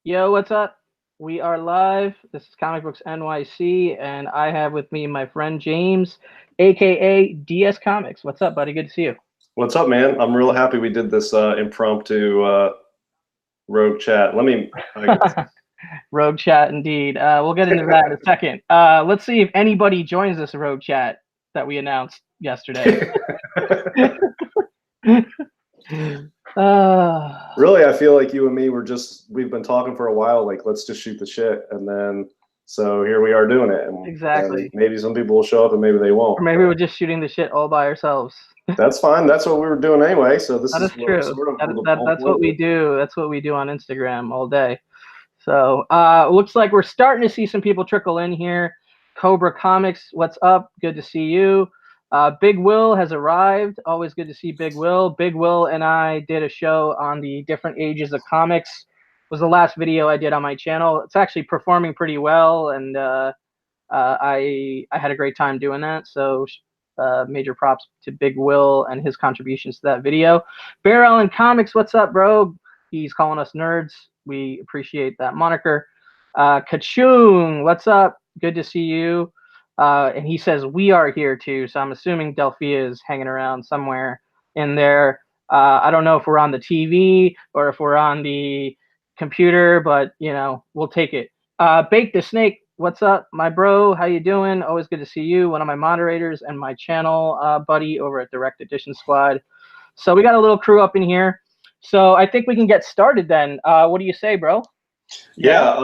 Yo, what's up? We are live. This is Comic Books NYC, and I have with me my friend James, aka DS Comics. What's up, buddy? Good to see you. What's up, man? I'm real happy we did this impromptu rogue chat. Rogue chat, indeed. We'll get into that in a second. Let's see if anybody joins this rogue chat that we announced yesterday. Really, I feel like you and me we've been talking for a while, like let's just shoot the shit. And then, so here we are doing it. Exactly. And maybe some people will show up and maybe they won't. Or maybe we're just shooting the shit all by ourselves. That's fine. That's what we were doing anyway. So this That is is true. That's what we do. That's what we do on Instagram all day. So looks like we're starting to see some people trickle in here. Cobra Comics, what's up? Good to see you. Big Will has arrived. Always good to see Big Will. Big Will and I did a show on the different ages of comics. It was the last video I did on my channel. It's actually performing pretty well, and I had a great time doing that. So major props to Big Will and his contributions to that video. Bear Allen Comics, what's up, bro? He's calling us nerds. We appreciate that moniker. Kachung, what's up? Good to see you. And he says we are here too, so I'm assuming Delphia is hanging around somewhere in there. I don't know if we're on the TV or if we're on the computer, but you know, we'll take it. Bake the Snake, what's up, my bro? How you doing? Always good to see you. One of my moderators and my channel buddy over at Direct Edition Squad. So we got a little crew up in here. So I think we can get started then. What do you say, bro? Yeah.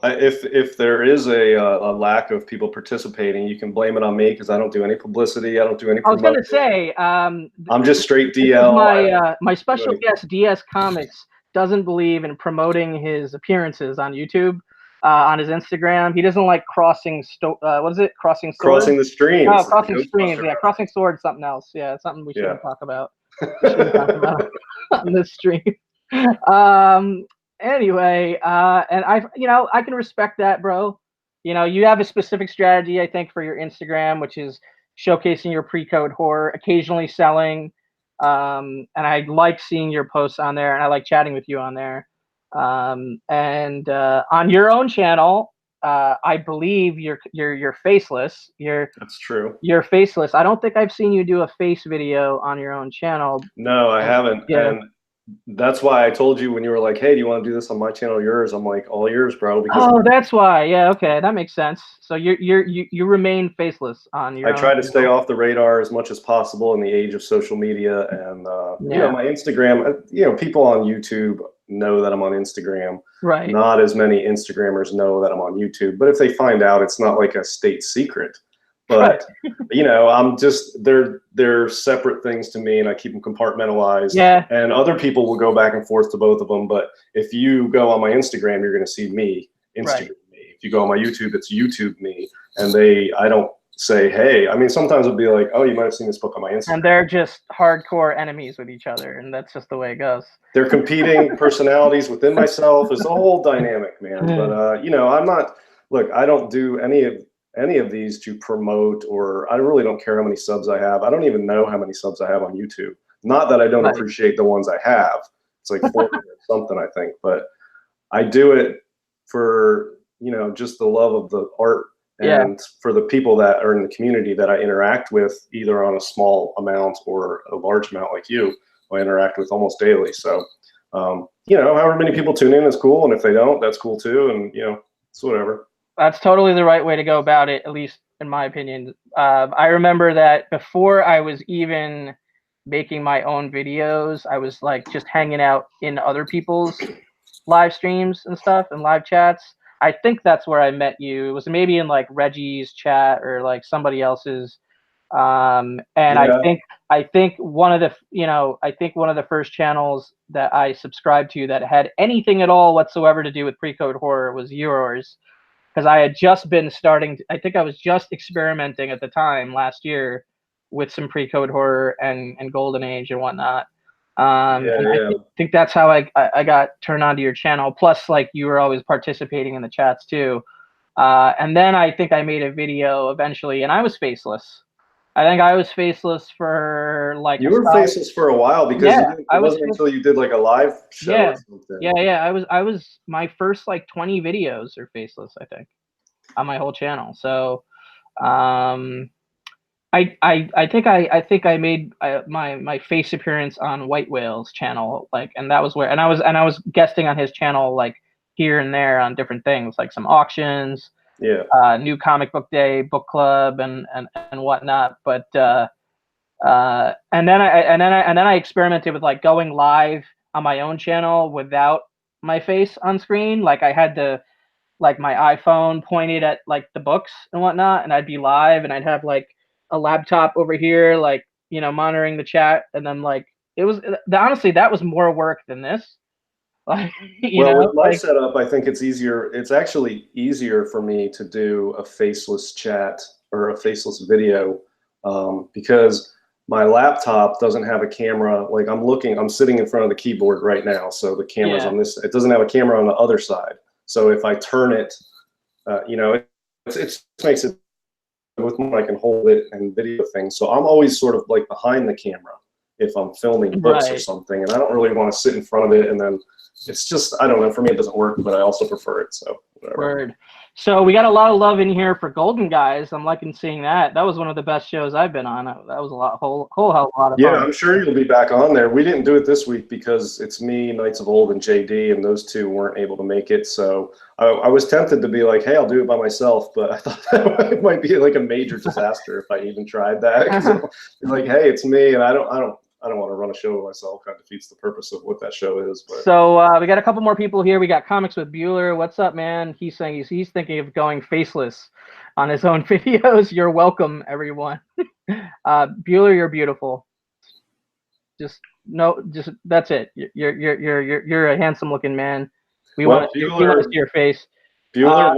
If there is a lack of people participating, you can blame it on me because I don't do any publicity. I don't do any promotion. I was going to say, I'm just straight DL. My special guest, DS Comics, doesn't believe in promoting his appearances on YouTube, on his Instagram. He doesn't like crossing. What is it? Crossing swords? Crossing the streams. Oh, crossing streams. Yeah, crossing swords. Something else. Yeah, something we shouldn't talk about. We shouldn't talk about on this stream. Anyway, and I can respect that, bro. You know, you have a specific strategy, I think, for your Instagram, which is showcasing your pre-code horror, occasionally selling. And I like seeing your posts on there, and I like chatting with you on there. And on your own channel, I believe you're faceless. That's true. You're faceless. I don't think I've seen you do a face video on your own channel. No, I haven't. Yeah. And that's why I told you when you were like, "Hey, do you want to do this on my channel or yours?" I'm like, "All yours, bro." Because that's why. Yeah, okay, that makes sense. So you remain faceless on your. I try to stay off the radar as much as possible in the age of social media, and you know, my Instagram. You know, people on YouTube know that I'm on Instagram. Right. Not as many Instagrammers know that I'm on YouTube, but if they find out, it's not like a state secret. But you know, I'm just they're separate things to me, and I keep them compartmentalized. Yeah. And other people will go back and forth to both of them. But if you go on my Instagram, you're going to see me, Instagram me. If you go on my YouTube, it's YouTube me. And I don't say, hey. I mean, sometimes it'll be like, oh, you might have seen this book on my Instagram. And they're just hardcore enemies with each other, and that's just the way it goes. They're competing personalities within myself. It's a whole dynamic, man. But you know, I'm not. Look, I don't do any of these to promote, or I really don't care how many subs I have. I don't even know how many subs I have on YouTube. Not that I don't appreciate the ones I have. It's like 40 or something, I think. But I do it for, you know, just the love of the art and for the people that are in the community that I interact with, either on a small amount or a large amount like you, who I interact with almost daily. So, you know, however many people tune in is cool. And if they don't, that's cool too. And, you know, it's whatever. That's totally the right way to go about it, at least in my opinion. I remember that before I was even making my own videos, I was like just hanging out in other people's live streams and stuff and live chats. I think that's where I met you. It was maybe in like Reggie's chat or like somebody else's. And I think one of the first channels that I subscribed to that had anything at all whatsoever to do with pre-code horror was yours. Because I had just been I think I was just experimenting at the time last year with some pre-code horror and Golden Age and whatnot. I think that's how I got turned onto your channel. Plus, like, you were always participating in the chats too. And then I think I made a video eventually, and I was faceless. I think I was faceless for like You were faceless for a while because yeah, it wasn't until you did like a live show yeah, or something. yeah. I was my first like 20 videos are faceless, I think, on my whole channel. So I think I made my face appearance on White Whale's channel, like, and that was where, and I was guesting on his channel like here and there on different things, like some auctions, Yeah. New Comic Book Day, book club, and whatnot. But and then I experimented with like going live on my own channel without my face on screen. Like I had to like my iPhone pointed at like the books and whatnot, and I'd be live, and I'd have like a laptop over here, like, you know, monitoring the chat, and then like it was honestly that was more work than this. Like, you Well, know, with my like setup, I think it's easier. It's actually easier for me to do a faceless chat or a faceless video because my laptop doesn't have a camera. Like I'm sitting in front of the keyboard right now, so the camera's on this. It doesn't have a camera on the other side. So if I turn it, you know, it makes it with when I can hold it and video things. So I'm always sort of like behind the camera if I'm filming books or something, and I don't really want to sit in front of it. And then it's just, I don't know, for me it doesn't work, but I also prefer it. So whatever. Word. So we got a lot of love in here for Golden Guys. I'm liking seeing that. That was one of the best shows I've been on. That was a whole hell of a lot of fun. Yeah, I'm sure you'll be back on there. We didn't do it this week because it's me, Knights of Old, and JD, and those two weren't able to make it. So I was tempted to be like, hey, I'll do it by myself, but I thought that might be like a major disaster if I even tried that. Like, hey, it's me, and I don't want to run a show myself. Kind of defeats the purpose of what that show is. But. So we got a couple more people here. We got Comics with Bueller. What's up, man? He's saying he's thinking of going faceless on his own videos. You're welcome, everyone. Bueller, you're beautiful. Just that's it. You're a handsome looking man. We want to see your face. Bueller,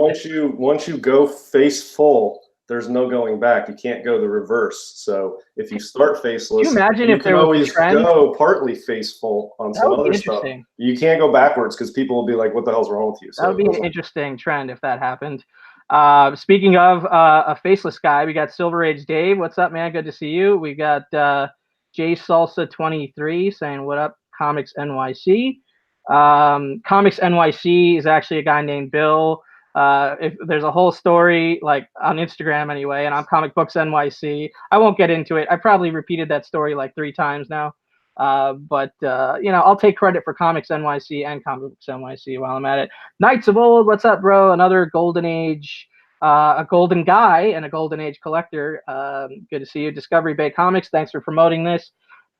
once you go face full, there's no going back. You can't go the reverse. So if you start faceless, can you imagine if can always go partly face full on some other stuff. You can't go backwards because people will be like, what the hell's wrong with you? So that would be an interesting trend if that happened. Speaking of a faceless guy, we got Silver Age Dave. What's up, man? Good to see you. We got J Salsa 23 saying, what up, Comics NYC. Comics NYC is actually a guy named Bill. If there's a whole story like on Instagram anyway, and I'm Comic Books NYC. I won't get into it. I probably repeated that story like 3 times now. But you know, I'll take credit for Comics NYC and Comic Books NYC while I'm at it. Knights of Old, what's up, bro? Another Golden Age, a Golden Guy and a Golden Age collector. Good to see you. Discovery Bay Comics, thanks for promoting this.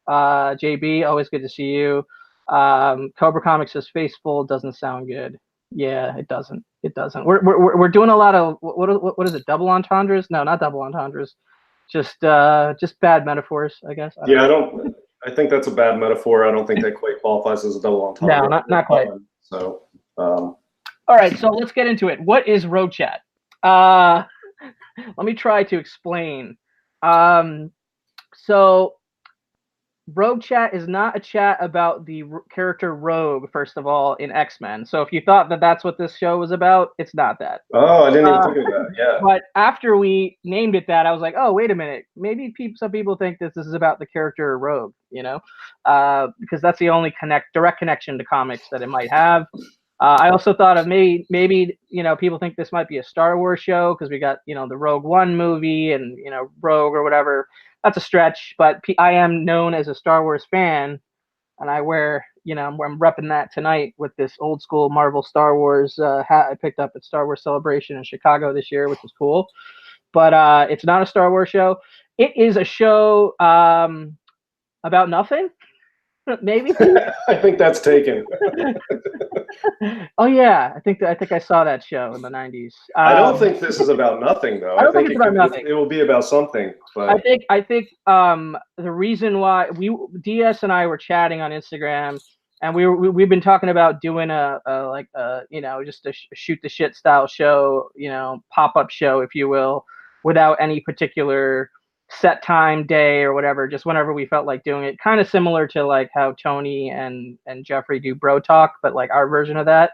JB, always good to see you. Cobra Comics says Faceful doesn't sound good. Yeah, it doesn't. It doesn't. We're doing a lot of what is it? Double entendres? No, not double entendres. Just bad metaphors, I guess. I think that's a bad metaphor. I don't think that quite qualifies as a double entendre. No, not quite. So, all right. So let's get into it. What is Rogue Chat? Let me try to explain. So Rogue Chat is not a chat about the character Rogue, first of all, in X-Men. So if you thought that that's what this show was about, it's not that. Oh, I didn't even think of that. Yeah. But after we named it that, I was like, oh, wait a minute. Maybe some people think this is about the character Rogue, you know, because that's the only direct connection to comics that it might have. I also thought of maybe you know, people think this might be a Star Wars show because we got, you know, the Rogue One movie and, you know, Rogue or whatever. That's a stretch, but I am known as a Star Wars fan, and I wear, you know, I'm repping that tonight with this old school Marvel Star Wars hat I picked up at Star Wars Celebration in Chicago this year, which is cool. But it's not a Star Wars show. It is a show about nothing. Maybe. I think that's taken. Oh yeah, I think I saw that show in the 90s. I don't think this is about nothing though. I don't think it's about nothing. It will be about something. But I think the reason why DS and I were chatting on Instagram, and we've been talking about doing a you know, just a shoot the shit style show, you know, pop-up show, if you will, without any particular set time, day, or whatever, just whenever we felt like doing it, kind of similar to like how Tony and Jeffrey do Bro Talk, but like our version of that.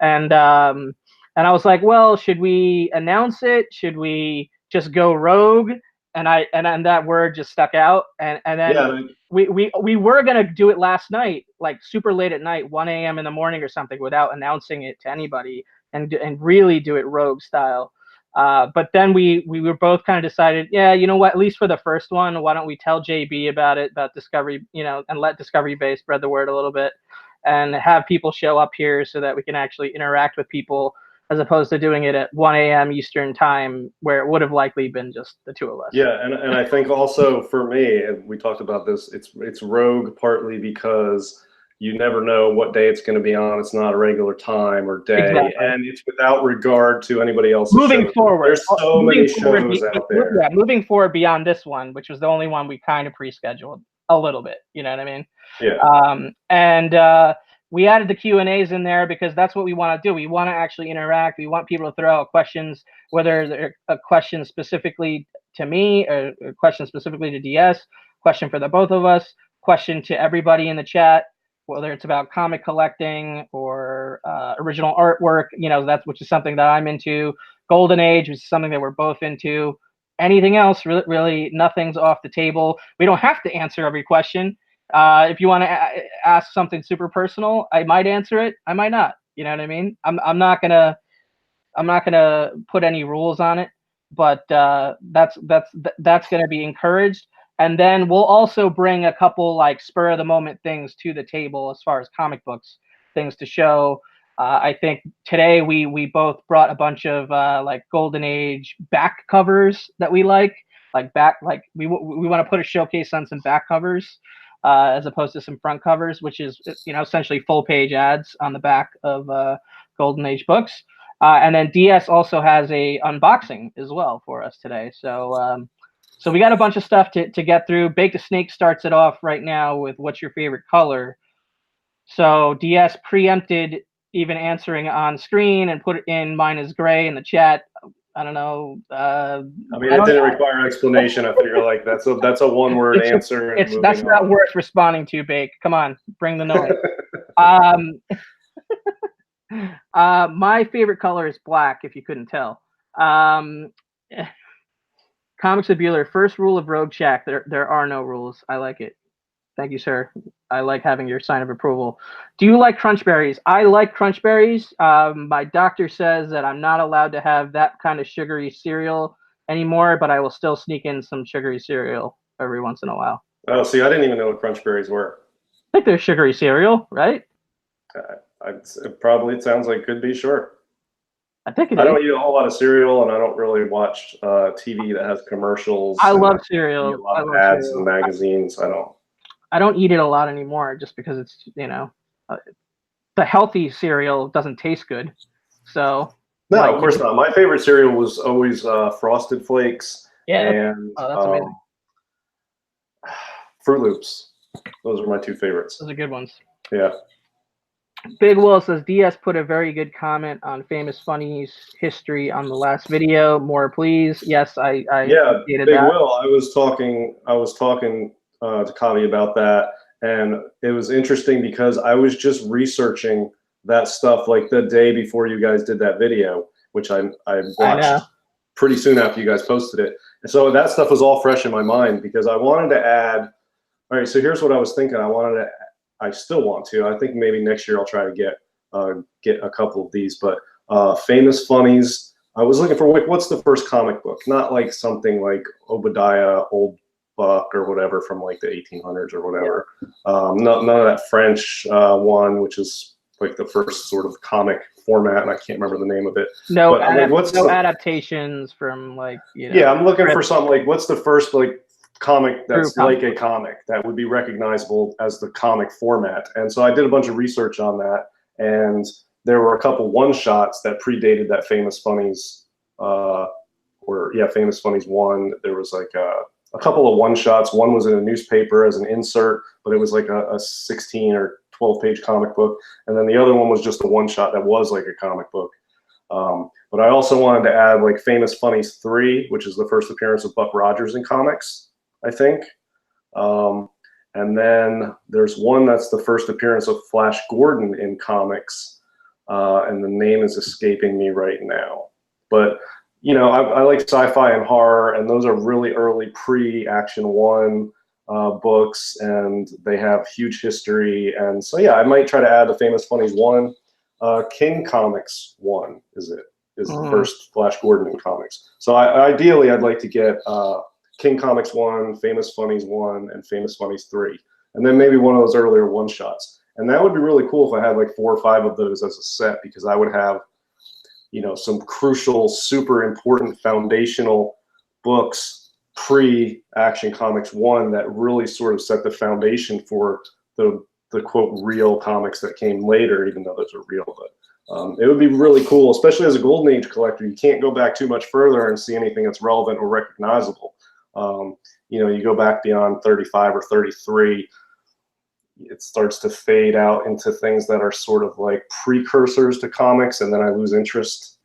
And I was like, well, should we announce it? Should we just go rogue and that word just stuck out, and then Yeah. we were gonna do it last night, like super late at night, 1 a.m. in the morning or something, without announcing it to anybody, and really do it rogue style. But then we were both kind of decided, yeah, you know what, at least for the first one, why don't we tell JB about it, about Discovery, you know, and let Discovery Base spread the word a little bit, and have people show up here so that we can actually interact with people, as opposed to doing it at 1 a.m. Eastern time, where it would have likely been just the two of us. Yeah, and I think also for me, and we talked about this, it's rogue partly because you never know what day it's going to be on. It's not a regular time or day, Exactly. and it's without regard to anybody else's Moving shows. forward, There's so many shows out there. Yeah, moving forward beyond this one, which was the only one we kind of pre-scheduled a little bit. You know what I mean? Yeah. And we added the Q&As in there because that's what we want to do. We want to actually interact. We want people to throw out questions, whether they're a question specifically to me, or a question specifically to DS, question for the both of us, question to everybody in the chat, whether it's about comic collecting or original artwork, you know, which is something that I'm into. Golden Age, which is something that we're both into. Anything else, really, nothing's off the table. We don't have to answer every question. If you want to ask something super personal, I might answer it. I might not. You know what I mean? I'm not gonna put any rules on it, but that's gonna be encouraged. And then we'll also bring a couple like spur of the moment things to the table as far as comic books things to show. I think today we both brought a bunch of like Golden Age back covers that we like we want to put a showcase on some back covers. As opposed to some front covers, which is, you know, essentially full page ads on the back of Golden Age books. And then DS also has a unboxing as well for us today. So so we got a bunch of stuff to get through. Bake the Snake starts it off right now with what's your favorite color. So DS preempted even answering on screen and put it in mine is gray in the chat. I don't know. I mean, it didn't require explanation. I figure like that's a one-word answer. And that's not worth responding to, Bake. Come on, bring the noise. My favorite color is black, if you couldn't tell. Comics of Bueller, first rule of Rogue Shack, there are no rules. I like it. Thank you, sir. I like having your sign of approval. Do you like crunch berries? I like crunch berries. My doctor says that I'm not allowed to have that kind of sugary cereal anymore, but I will still sneak in some sugary cereal every once in a while. Oh, see, I didn't even know what crunch berries were. I think they're sugary cereal, right? It sounds like could be, sure. I think it I is. don't eat a whole lot of cereal, and I don't really watch TV that has commercials. I love cereal. A lot of ads and magazines. I don't eat it a lot anymore just because it's, you know, the healthy cereal doesn't taste good. So no, of course not. My favorite cereal was always Frosted Flakes. Yeah, and that's amazing. Fruit Loops. Those are my two favorites. Those are good ones. Yeah. Big Will says DS put a very good comment on Famous Funny's history on the last video. More, please. Yes, I yeah, Big that. Will. I was talking to Kavi about that, and it was interesting because I was just researching that stuff like the day before you guys did that video, which I watched pretty soon after you guys posted it. And so that stuff was all fresh in my mind because I wanted to add. All right, so here's what I was thinking. I still want to. I think maybe next year I'll try to get a couple of these. But Famous Funnies, I was looking for what's the first comic book? Not like something like Obadiah, Old Buck, or whatever from like the 1800s or whatever. None of that French one, which is like the first sort of comic format, and I can't remember the name of it. No, no adaptations from like, you know. Yeah, I'm looking for something like what's the first like comic that's like a comic that would be recognizable as the comic format. And so I did a bunch of research on that, and there were a couple one-shots that predated that Famous Funnies Famous Funnies 1. There was like a couple of one-shots. One was in a newspaper as an insert, but it was like a 16 or 12-page comic book. And then the other one was just a one-shot that was like a comic book. But I also wanted to add like Famous Funnies 3, which is the first appearance of Buck Rogers in comics, I think. And then there's one that's the first appearance of Flash Gordon in comics, and the name is escaping me right now. But you know, I like sci-fi and horror, and those are really early pre-Action 1 books, and they have huge history. And so, yeah, I might try to add the Famous Funnies 1. King Comics 1 is the first Flash Gordon comics. So ideally, I'd like to get King Comics 1, Famous Funnies 1, and Famous Funnies 3. And then maybe one of those earlier one-shots. And that would be really cool if I had like 4 or 5 of those as a set, because I would have, you know, some crucial, super important foundational books pre-Action Comics 1 that really sort of set the foundation for the quote real comics that came later, even though those are real. But it would be really cool, especially as a Golden Age collector. You can't go back too much further and see anything that's relevant or recognizable. You know, you go back beyond 35 or 33, it starts to fade out into things that are sort of like precursors to comics, and then I lose interest.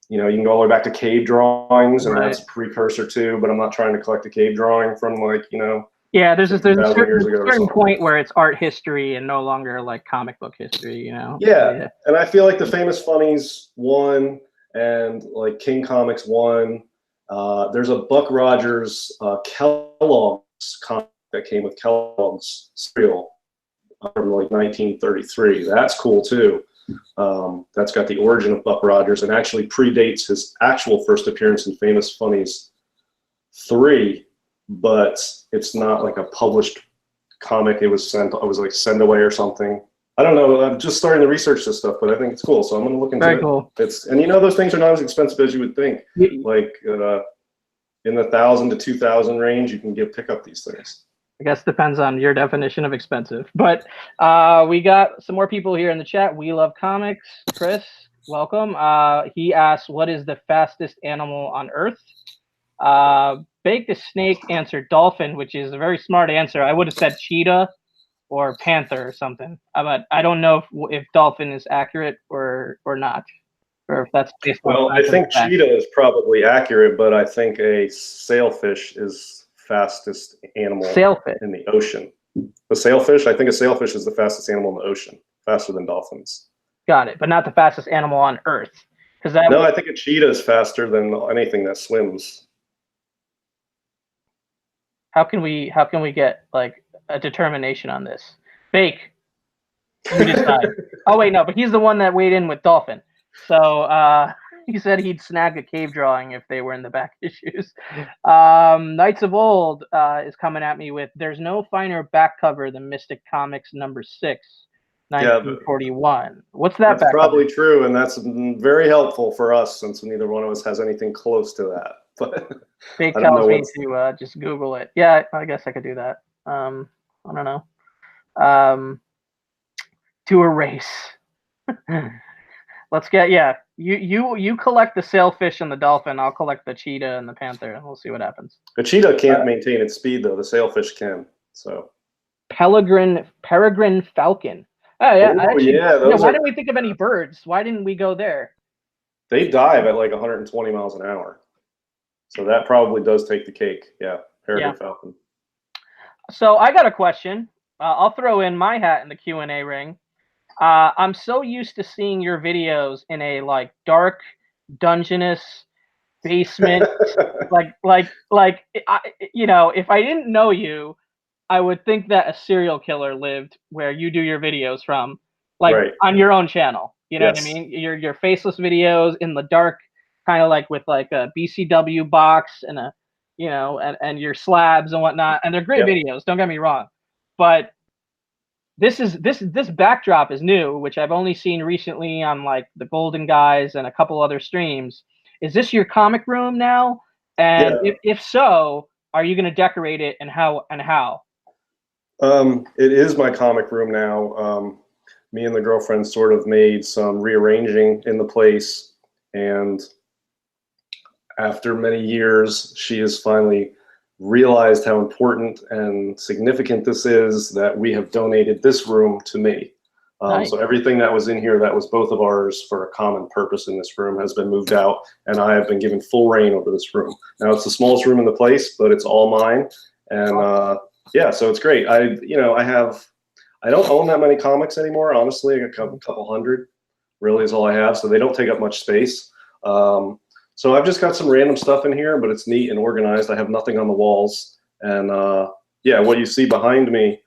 You know, you can go all the way back to cave drawings, and that's a precursor too, but I'm not trying to collect a cave drawing from, like, you know. Yeah, there's a certain point where it's art history and no longer like comic book history, you know. Yeah. And I feel like the Famous Funnies 1 and like King Comics 1, there's a Buck Rogers Kellogg's comic that came with Kellogg's cereal from like 1933. That's cool too. That's got the origin of Buck Rogers and actually predates his actual first appearance in Famous Funnies 3, but it's not like a published comic. It was like send away or something. I don't know. I'm just starting to research this stuff, but I think it's cool. So I'm going to look into it. Very cool. And you know, those things are not as expensive as you would think. Like in the $1,000 to $2,000 range, you can pick up these things. I guess depends on your definition of expensive. But we got some more people here in the chat. We love comics. Chris, welcome. He asked, what is the fastest animal on Earth? Bake the Snake answered dolphin, which is a very smart answer. I would have said cheetah or panther or something. But I don't know if dolphin is accurate or not. Or if that's based on. Well, I think cheetah is probably accurate, but I think a sailfish is fastest animal in the ocean. The sailfish, I think a sailfish is the fastest animal in the ocean, faster than dolphins. Got it, but not the fastest animal on Earth. No, I think a cheetah is faster than anything that swims. How can we get like a determination on this? Bake. You decide. Oh wait, no, but he's the one that weighed in with dolphin. So he said he'd snag a cave drawing if they were in the back issues. Knights of Old is coming at me with, there's no finer back cover than Mystic Comics number 6, 1941. What's that? That's probably true, and that's very helpful for us since neither one of us has anything close to that. But Big tells me to just Google it. Yeah, I guess I could do that. I don't know. To erase. Let's get you collect the sailfish and the dolphin. I'll collect the cheetah and the panther, and we'll see what happens. The cheetah can't maintain its speed though. The sailfish can. So. Peregrine falcon. Oh yeah, why didn't we think of any birds? Why didn't we go there? They dive at like 120 miles an hour, so that probably does take the cake. Yeah, peregrine falcon. So I got a question. I'll throw in my hat in the Q&A ring. I'm so used to seeing your videos in a like dark, dungeness basement, you know, if I didn't know you, I would think that a serial killer lived where you do your videos from, like on your own channel. You know what I mean? Your faceless videos in the dark, kind of like with like a BCW box and a, you know, and your slabs and whatnot, and they're great videos. Don't get me wrong, but this backdrop is new, which I've only seen recently on like the Golden Guys and a couple other streams. Is this your comic room now? And if so, are you going to decorate it, and how? It is my comic room now. Me and the girlfriend sort of made some rearranging in the place, and after many years, she has finally realized how important and significant this is that we have donated this room to me. Nice. So everything that was in here that was both of ours for a common purpose in this room has been moved out, and I have been given full reign over this room. Now it's the smallest room in the place, but it's all mine. And yeah, so it's great. I don't own that many comics anymore, honestly. A couple hundred really is all I have, so they don't take up much space. So I've just got some random stuff in here, but it's neat and organized. I have nothing on the walls. And yeah, what you see behind me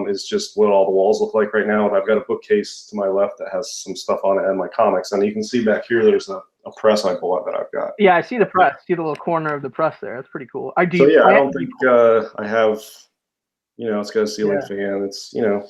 is just what all the walls look like right now. And I've got a bookcase to my left that has some stuff on it and my comics. And you can see back here, there's a press I bought that I've got. Yeah, I see the press. See the little corner of the press there. That's pretty cool. I So yeah, I don't think I have, you know, it's got a ceiling fan. It's, you know,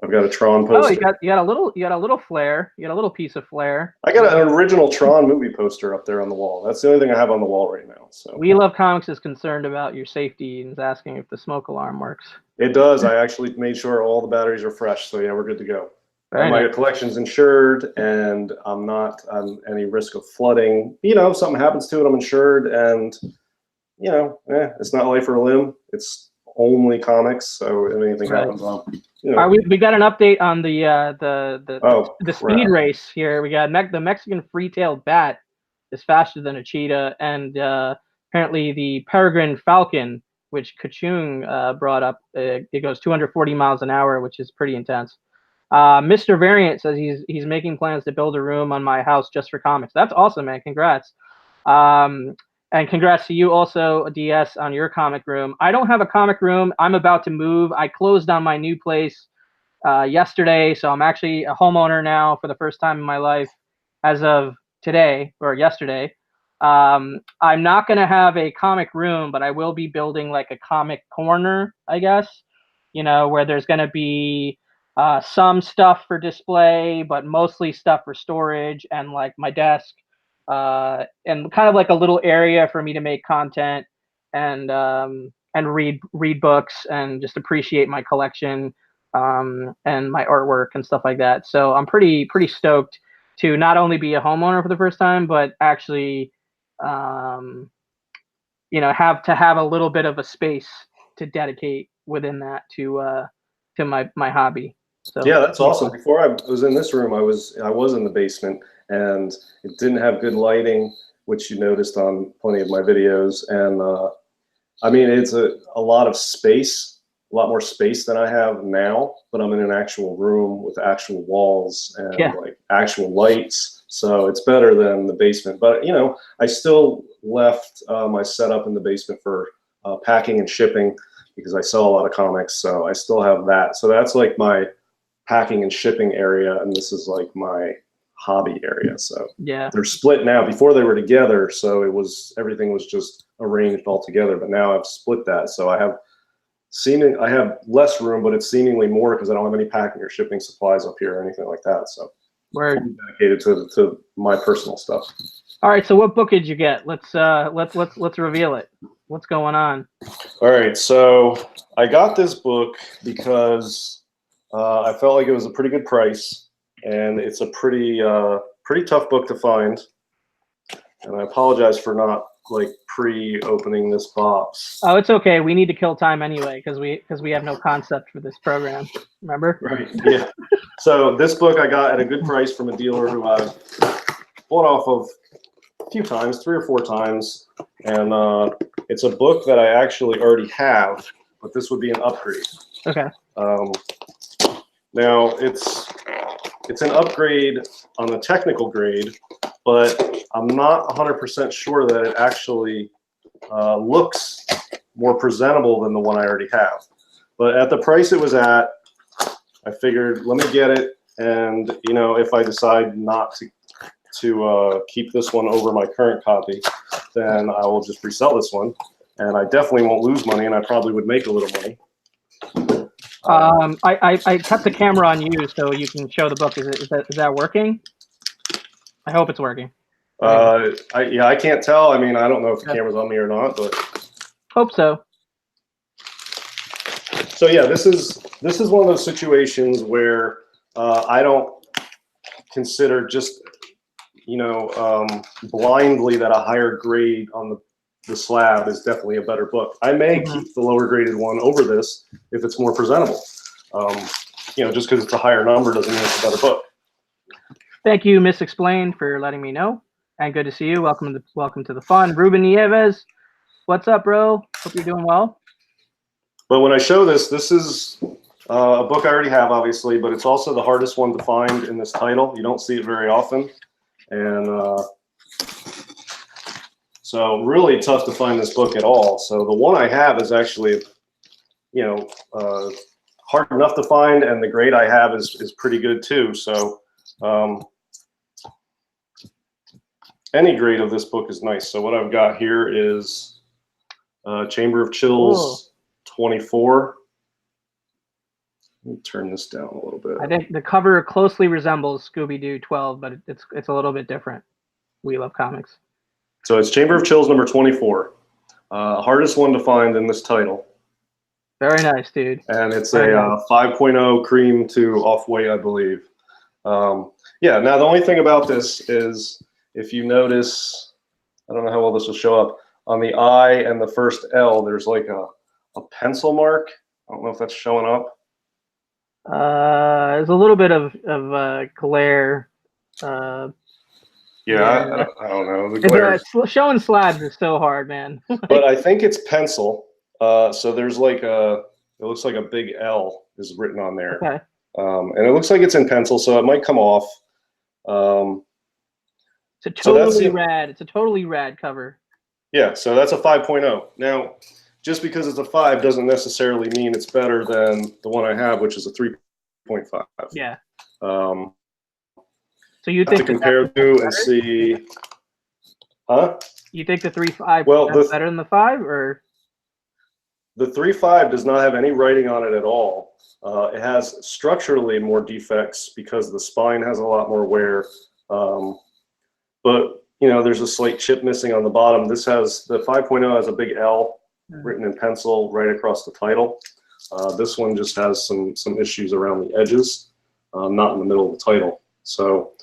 I've got a Tron poster. Oh, you got a little flare. You got a little piece of flare. I got an original Tron movie poster up there on the wall. That's the only thing I have on the wall right now. So We Love Comics is concerned about your safety and is asking if the smoke alarm works. It does. I actually made sure all the batteries are fresh. So yeah, we're good to go. Very my nice. collection's insured, and I'm not on any risk of flooding. You know, if something happens to it, I'm insured, and you know, it's not life or limb. It's only comics, so if anything happens, you know. We got an update on the speed race here. We got the Mexican free-tailed bat is faster than a cheetah, and apparently the peregrine falcon, which Kachung brought up, it goes 240 miles an hour, which is pretty intense. Mr. Variant says he's making plans to build a room on my house just for comics. That's awesome, man. Congrats. And congrats to you also, DS, on your comic room. I don't have a comic room. I'm about to move. I closed on my new place yesterday, so I'm actually a homeowner now for the first time in my life as of today or yesterday. I'm not going to have a comic room, but I will be building like a comic corner, I guess, you know, where there's going to be some stuff for display, but mostly stuff for storage and like my desk. And kind of like a little area for me to make content and read books and just appreciate my collection and my artwork and stuff like that. So I'm pretty stoked to not only be a homeowner for the first time, but actually, you know, have a little bit of a space to dedicate within that to my hobby. So yeah, that's awesome. Before I was in this room, I was in the basement, and it didn't have good lighting, which you noticed on plenty of my videos. And I mean, it's a lot of space, a lot more space than I have now, but I'm in an actual room with actual walls and like actual lights. So it's better than the basement. But, you know, I still left my setup in the basement for packing and shipping because I sell a lot of comics. So I still have that. So that's like my packing and shipping area, and this is like my hobby area. So yeah, they're split now. Before they were together, so everything was just arranged all together, but now I've split that. So I have less room, but it's seemingly more because I don't have any packing or shipping supplies up here or anything like that. So we're dedicated to my personal stuff. All right, so what book did you get? Let's reveal it. What's going on? All right, so I got this book because I felt like it was a pretty good price, and it's a pretty tough book to find. And I apologize for not like pre-opening this box. Oh, it's okay. We need to kill time anyway because we have no concept for this program. Remember? Right. Yeah. So this book I got at a good price from a dealer who I've bought off of a few times, 3 or 4 times, and it's a book that I actually already have, but this would be an upgrade. Okay. Now it's an upgrade on the technical grade, but I'm not 100% sure that it actually looks more presentable than the one I already have. But at the price it was at, I figured let me get it, and you know, if I decide not to keep this one over my current copy, then I will just resell this one, and I definitely won't lose money, and I probably would make a little money. I kept the camera on you so you can show the book. Is that working? I hope it's working. I can't tell. I mean, I don't know if the camera's on me or not, but hope so. So yeah, this is one of those situations where I don't consider just, you know, blindly that a higher grade on the slab is definitely a better book. I may keep the lower graded one over this if it's more presentable. You know, just because it's a higher number doesn't mean it's a better book. Thank you, Miss Explained, for letting me know. And good to see you. Welcome to the fun. Ruben Nieves, what's up, bro? Hope you're doing well. But when I show this is a book I already have, obviously, but it's also the hardest one to find in this title. You don't see it very often. And So really tough to find this book at all. So the one I have is actually, you know, hard enough to find, and the grade I have is pretty good too. So any grade of this book is nice. So what I've got here is Chamber of Chills 24. Let me turn this down a little bit. I think the cover closely resembles Scooby-Doo 12, but it's a little bit different. We love comics. So it's Chamber of Chills number 24. Hardest one to find in this title. Very nice, dude. And it's a 5.0 cream to off-white, I believe. Yeah, now the only thing about this is, if you notice, I don't know how well this will show up, on the I and the first L, there's like a pencil mark. I don't know if that's showing up. There's a little bit of glare. Yeah. I don't know. The glare. Showing slabs is so hard, man. But I think it's pencil. So there's like it looks like a big L is written on there. Okay. And it looks like it's in pencil, so it might come off. It's a totally rad. It's a totally rad cover. Yeah, so that's a 5.0. Now, just because it's a 5 doesn't necessarily mean it's better than the one I have, which is a 3.5. Yeah. So you think to compare to and see, huh? You think the 3.5 is better than the 5, or? The 3.5 does not have any writing on it at all. It has structurally more defects because the spine has a lot more wear. But you know, there's a slight chip missing on the bottom. This has, the 5.0 has a big L written in pencil right across the title. This one just has some issues around the edges, not in the middle of the title. So,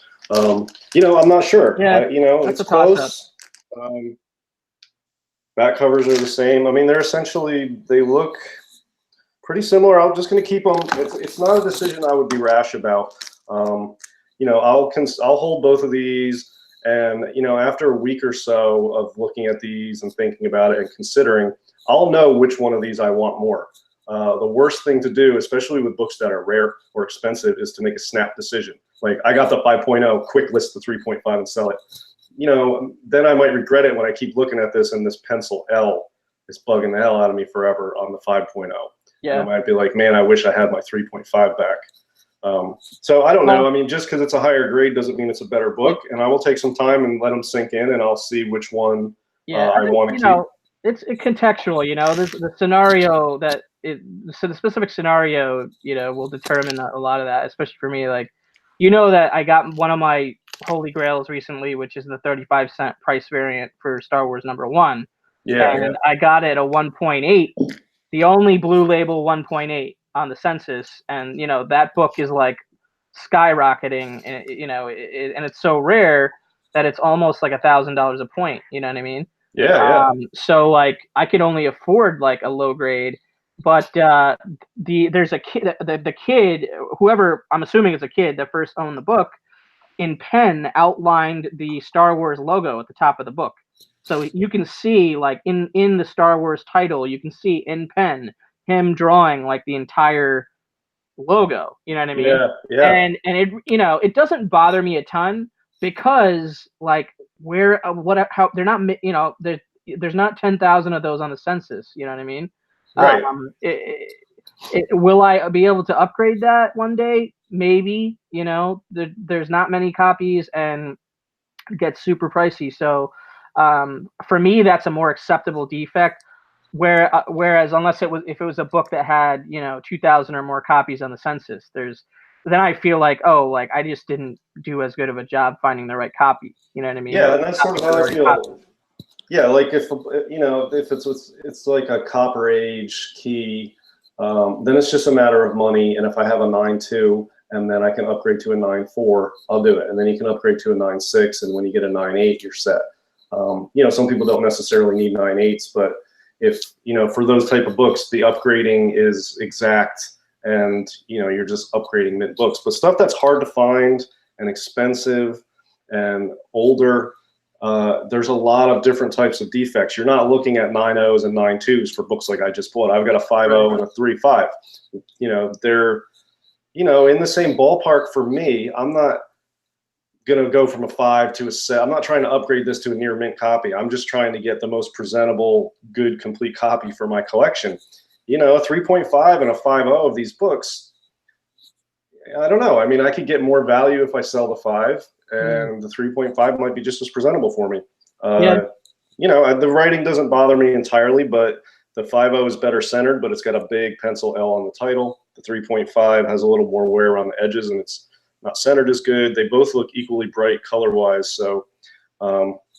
you know, I'm not sure. Yeah, you know, it's close. Back covers are the same. I mean, they're essentially, they look pretty similar. I'm just going to keep them. It's not a decision I would be rash about. You know, I'll hold both of these. And, you know, after a week or so of looking at these and thinking about it and considering, I'll know which one of these I want more. The worst thing to do, especially with books that are rare or expensive, is to make a snap decision. Like, I got the 5.0, quick list the 3.5 and sell it. You know, then I might regret it when I keep looking at this and this pencil L is bugging the hell out of me forever on the 5.0. Yeah. And I might be like, man, I wish I had my 3.5 back. So I don't know. I mean, just because it's a higher grade doesn't mean it's a better book. And I will take some time and let them sink in, and I'll see which one I want to keep. Know, it's contextual. You know, there's the scenario so the specific scenario, you know, will determine a lot of that. Especially for me, like, you know, that I got one of my holy grails recently, which is the 35-cent price variant for Star Wars #1. Yeah. And I got it a 1.8, the only blue label 1.8 on the census, and you know, that book is like skyrocketing, and you know, and it's so rare that it's almost like $1,000 a point. You know what I mean? Yeah. So like, I could only afford like a low grade, but there's a kid, the kid, whoever, I'm assuming it's a kid that first owned the book, in pen outlined the Star Wars logo at the top of the book. So you can see, like, in the Star Wars title, you can see in pen him drawing like the entire logo. You know what I mean? Yeah. And it, you know, it doesn't bother me a ton, because like, how they're not, you know, there's not 10,000 of those on the census. You know what I mean? Right. Will I be able to upgrade that one day? Maybe. You know, there's not many copies, and it gets super pricey. So for me, that's a more acceptable defect. Whereas if it was a book that had, you know, 2,000 or more copies on the census, then I feel like, oh, like, I just didn't do as good of a job finding the right copy. You know what I mean? Yeah, and that's sort of how I feel. Yeah, like, if, you know, if it's like a Copper Age key, then it's just a matter of money. And if I have a 9.2 and then I can upgrade to a 9.4, I'll do it. And then you can upgrade to a 9.6, and when you get a 9.8, you're set. You know, some people don't necessarily need 9.8s, but if, you know, for those type of books, the upgrading is exact, and, you know, you're just upgrading mid books. But stuff that's hard to find and expensive and older, there's a lot of different types of defects. You're not looking at 9.0s and 9.2s for books like I just bought. I've got a 5.0 and a 3.5. You know, they're, you know, in the same ballpark for me. I'm not, going to go from a 5 to a 7. I'm not trying to upgrade this to a near mint copy. I'm just trying to get the most presentable, good, complete copy for my collection. You know, a 3.5 and a 5.0 of these books, I don't know. I mean, I could get more value if I sell the 5, and the 3.5 might be just as presentable for me. You know, the writing doesn't bother me entirely, but the 5.0 is better centered, but it's got a big pencil L on the title. The 3.5 has a little more wear around the edges, and it's not centered as good. They both look equally bright color-wise. So,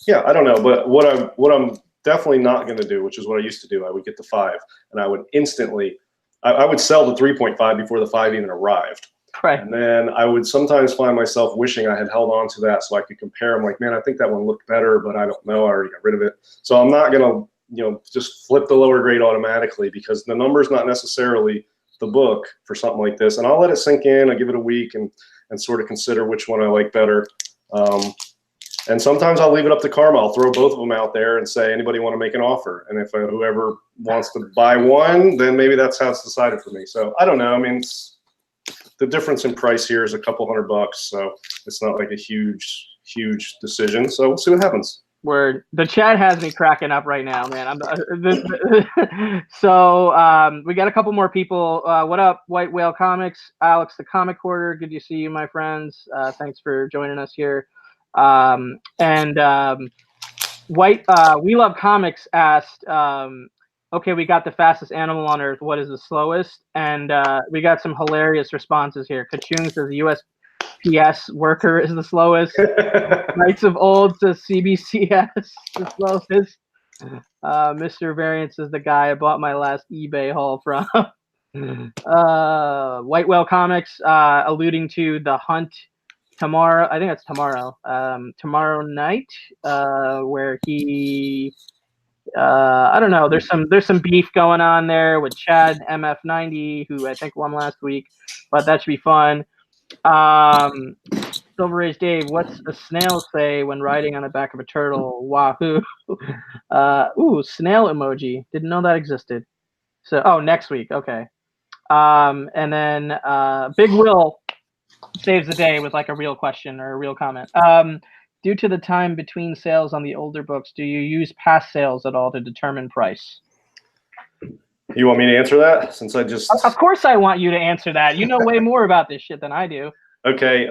yeah, I don't know. But what I'm definitely not going to do, which is what I used to do, I would get the 5, and I would instantly, I would sell the 3.5 before the 5 even arrived. Right. And then I would sometimes find myself wishing I had held on to that so I could compare. I'm like, man, I think that one looked better, but I don't know. I already got rid of it. So I'm not going to, you know, just flip the lower grade automatically, because the number's not necessarily the book for something like this. And I'll let it sink in. I give it a week and sort of consider which one I like better. And sometimes I'll leave it up to karma. I'll throw both of them out there and say, anybody want to make an offer? And if whoever wants to buy one, then maybe that's how it's decided for me. So I don't know. I mean, the difference in price here is a couple $100, so it's not like a huge decision. So we'll see what happens. Word. The chat has me cracking up right now, man. So we got a couple more people. What up, White Whale Comics? Alex, the Comic Hoarder. Good to see you, my friends. Thanks for joining us here. We Love Comics asked, okay, we got the fastest animal on Earth. What is the slowest? And we got some hilarious responses here. Kachung says USPS worker is the slowest. Knights of Old says CBCS the slowest. Mr. Variance is the guy I bought my last eBay haul from. White Whale Comics alluding to the hunt tomorrow. I think that's tomorrow. Tomorrow night, where he. I don't know. There's some beef going on there with Chad MF90, who I think won last week, but that should be fun. Silver Age Dave, what's a snail say when riding on the back of a turtle? Wahoo! Ooh, snail emoji. Didn't know that existed. So, next week. Okay. And then Big Will saves the day with like a real question or a real comment. Due to the time between sales on the older books, do you use past sales at all to determine price? You want me to answer that? Since I just... Of course I want you to answer that. You know way more about this shit than I do. Okay.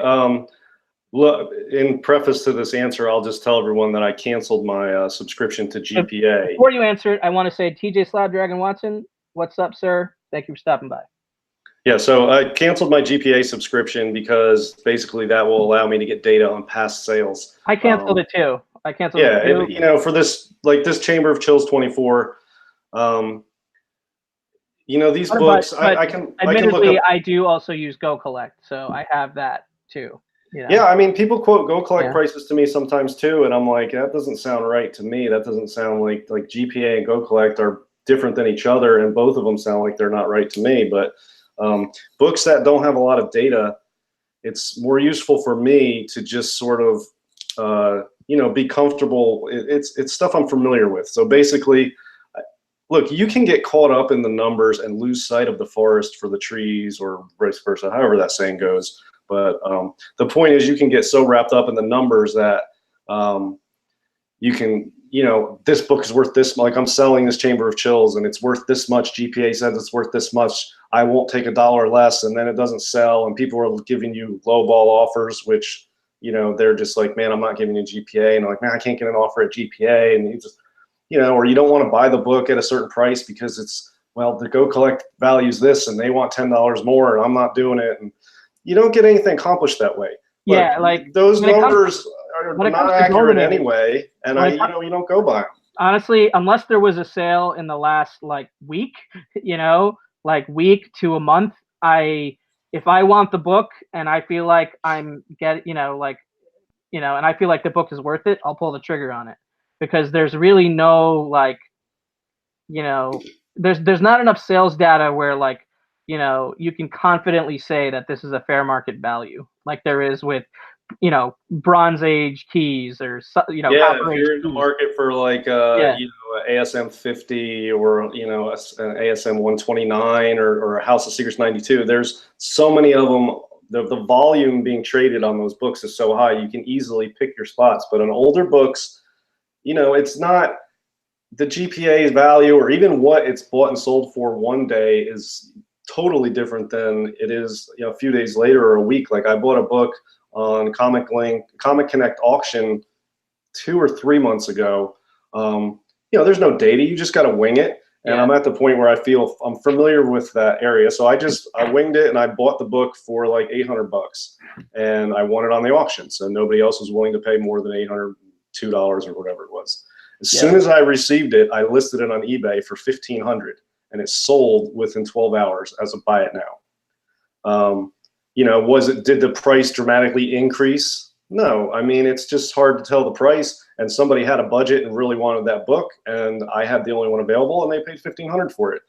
Look, in preface to this answer, I'll just tell everyone that I canceled my subscription to GPA. Before you answer it, I want to say, TJ Slabdragon Watson, what's up, sir? Thank you for stopping by. Yeah, so I canceled my GPA subscription because basically that will allow me to get data on past sales. I canceled it too. I canceled it too. You know, for this, like this Chamber of Chills 24, you know, these books, I can look up. I do also use Go Collect, so I have that too. You know? Yeah, I mean, people quote Go Collect prices to me sometimes too, and I'm like, that doesn't sound right to me. That doesn't sound like GPA and Go Collect are different than each other, and both of them sound like they're not right to me. But books that don't have a lot of data, it's more useful for me to just sort of, you know, be comfortable. It's stuff I'm familiar with. So basically, look, you can get caught up in the numbers and lose sight of the forest for the trees, or vice versa, however that saying goes. But the point is, you can get so wrapped up in the numbers that you can, you know, this book is worth this, like I'm selling this Chamber of Chills and it's worth this much. GPA says it's worth this much. I won't take $1 less, and then it doesn't sell, and people are giving you lowball offers, which, you know, they're just like, man, I'm not giving you GPA, and I'm like, man, I can't get an offer at GPA, and you just, you know, or you don't want to buy the book at a certain price because it's, well, the Go Collect values this, and they want $10 more, and I'm not doing it, and you don't get anything accomplished that way. Yeah, but like those numbers are not accurate anyway, and you know, you don't go by them. Honestly, unless there was a sale in the last like week, you know, like week to a month, if I want the book and I feel like I'm and I feel like the book is worth it, I'll pull the trigger on it, because there's really no, like, you know, there's not enough sales data where, like, you know, you can confidently say that this is a fair market value, like there is with, you know, Bronze Age keys, or, you know, yeah, Copper if you're Age in the keys. market for like you know, ASM 50 or, you know, an ASM 129 or a House of Secrets 92, there's so many of them the volume being traded on those books is so high, you can easily pick your spots. But on older books, you know, it's not the GPA's value or even what it's bought and sold for one day is totally different than it is, you know, a few days later or a week. Like I bought a book on Comic Connect auction 2 or 3 months ago. You know, there's no data, you just got to wing it. And I'm at the point where I feel I'm familiar with that area. So I winged it and I bought the book for like $800 and I won it on the auction. So nobody else was willing to pay more than $802 or whatever it was. As soon as I received it, I listed it on eBay for $1,500 and it sold within 12 hours as a buy it now. You know, did the price dramatically increase? No, I mean, it's just hard to tell the price, and somebody had a budget and really wanted that book, and I had the only one available, and they paid $1,500 for it.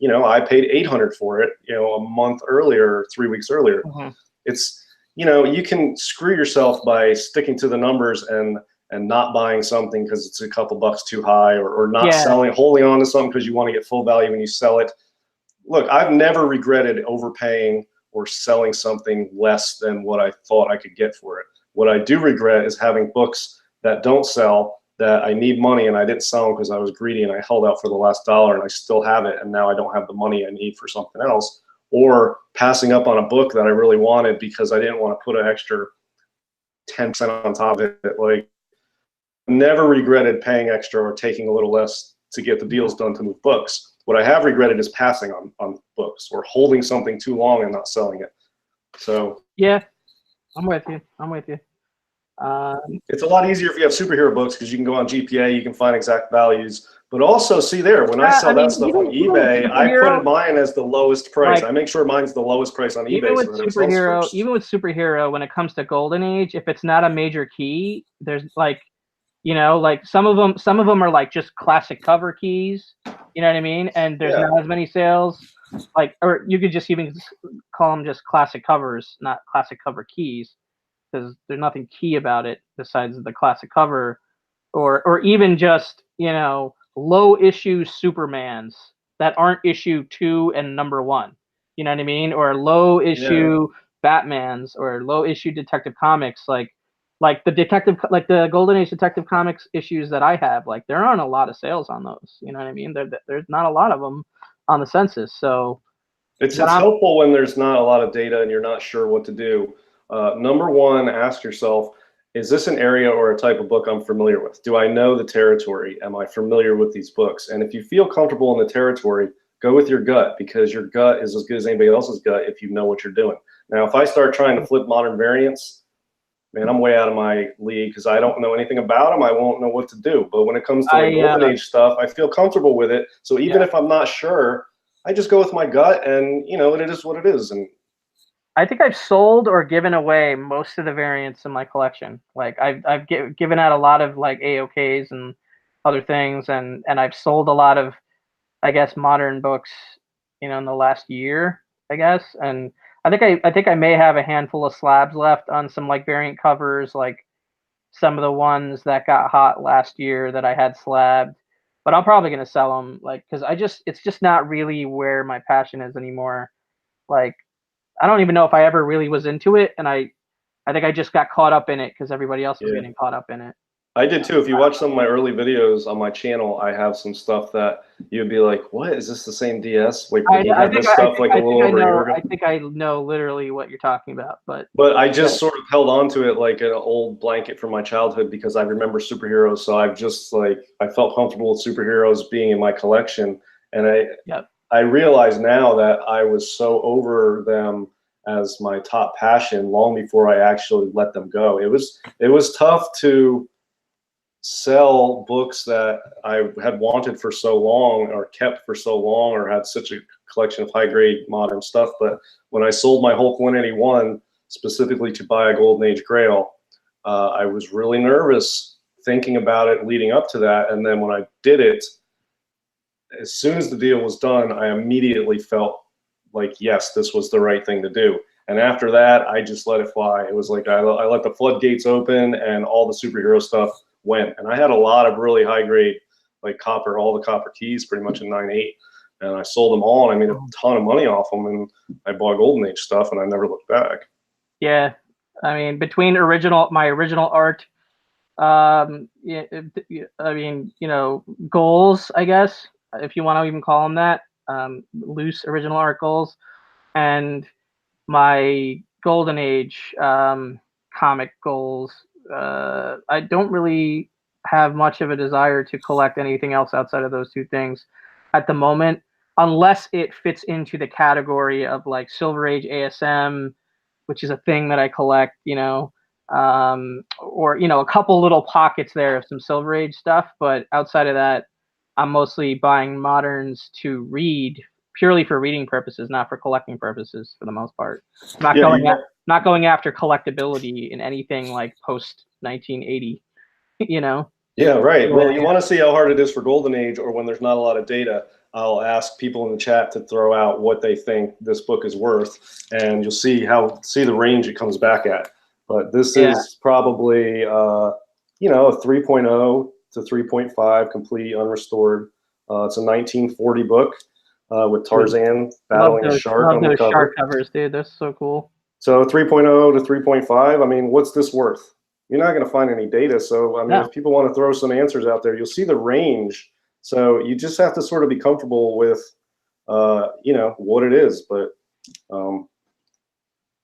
You know, I paid $800 for it, you know, a month earlier, 3 weeks earlier. It's, you know, you can screw yourself by sticking to the numbers and not buying something because it's a couple bucks too high, or not holding on to something because you want to get full value when you sell it. Look, I've never regretted overpaying or selling something less than what I thought I could get for it. What I do regret is having books that don't sell, that I need money and I didn't sell them because I was greedy and I held out for the last dollar and I still have it and now I don't have the money I need for something else, or passing up on a book that I really wanted because I didn't want to put an extra 10% on top of it. Like, never regretted paying extra or taking a little less to get the deals done to move books. What I have regretted is passing on books or holding something too long and not selling it. So yeah, I'm with you. It's a lot easier if you have superhero books because you can go on GPA, you can find exact values. But also, see there, when I sell that stuff on eBay, I put mine as the lowest price. Like, I make sure mine's the lowest price on eBay. Even with superhero, when it comes to Golden Age, if it's not a major key, there's like, you know, like some of them are like just classic cover keys. You know what I mean? And there's not as many sales. Like, or you could just even call them just classic covers, not classic cover keys, because there's nothing key about it besides the classic cover, or even just, you know, low issue Supermans that aren't issue 2 and number 1. You know what I mean? Or low issue Batmans or low issue Detective Comics, like the Golden Age Detective Comics issues that I have. Like, there aren't a lot of sales on those. You know what I mean? There's not a lot of them on the census. So it's helpful when there's not a lot of data and you're not sure what to do. Number one, ask yourself, is this an area or a type of book I'm familiar with? Do I know the territory? Am I familiar with these books? And if you feel comfortable in the territory, go with your gut, because your gut is as good as anybody else's gut if you know what you're doing. Now, if I start trying to flip modern variants, man, I'm way out of my league because I don't know anything about them. I won't know what to do. But when it comes to like Golden Age stuff, I feel comfortable with it. So even if I'm not sure, I just go with my gut, and you know, it is what it is. And I think I've sold or given away most of the variants in my collection. Like I've given out a lot of like AOKs and other things, and I've sold a lot of, I guess, modern books, you know, in the last year, I guess. And I think I may have a handful of slabs left on some like variant covers, like some of the ones that got hot last year that I had slabbed. But I'm probably gonna sell them, like, because it's just not really where my passion is anymore. Like, I don't even know if I ever really was into it, and I think I just got caught up in it because everybody else was getting caught up in it. I did too. If you watch some of my early videos on my channel, I have some stuff that you'd be like, "What is this? The same DS?" Like, I think I think I know literally what you're talking about, but I just sort of held on to it like an old blanket from my childhood because I remember superheroes. So I've just like, I felt comfortable with superheroes being in my collection, and I realize now that I was so over them as my top passion long before I actually let them go. It was tough to sell books that I had wanted for so long or kept for so long or had such a collection of high grade modern stuff. But when I sold my Hulk 181 specifically to buy a Golden Age Grail, I was really nervous thinking about it leading up to that. And then when I did it, as soon as the deal was done, I immediately felt like, yes, this was the right thing to do. And after that, I just let it fly. It was like I let the floodgates open and all the superhero stuff went. And I had a lot of really high grade, like copper, all the copper keys pretty much in 9.8. and I sold them all, and I made a ton of money off them, and I bought Golden Age stuff, and I never looked back. Yeah, I mean, between my original art, yeah, I mean, you know, goals, I guess, if you want to even call them that, loose original art goals, and my Golden Age comic goals. I don't really have much of a desire to collect anything else outside of those two things at the moment, unless it fits into the category of like Silver Age ASM, which is a thing that I collect, you know, or, you know, a couple little pockets there of some Silver Age stuff. But outside of that, I'm mostly buying moderns to read purely for reading purposes, not for collecting purposes for the most part. Not going after collectability in anything like post 1980, you know? Yeah, right. Well, you want to see how hard it is for Golden Age, or when there's not a lot of data, I'll ask people in the chat to throw out what they think this book is worth, and you'll see the range it comes back at. But this is probably you know, a 3.0 to 3.5 complete unrestored. It's a 1940 book with Tarzan battling a shark on the cover. Shark covers, dude. They're so cool. So 3.0 to 3.5. I mean, what's this worth? You're not going to find any data. So, I mean, if people want to throw some answers out there, you'll see the range. So you just have to sort of be comfortable with, you know, what it is. But, you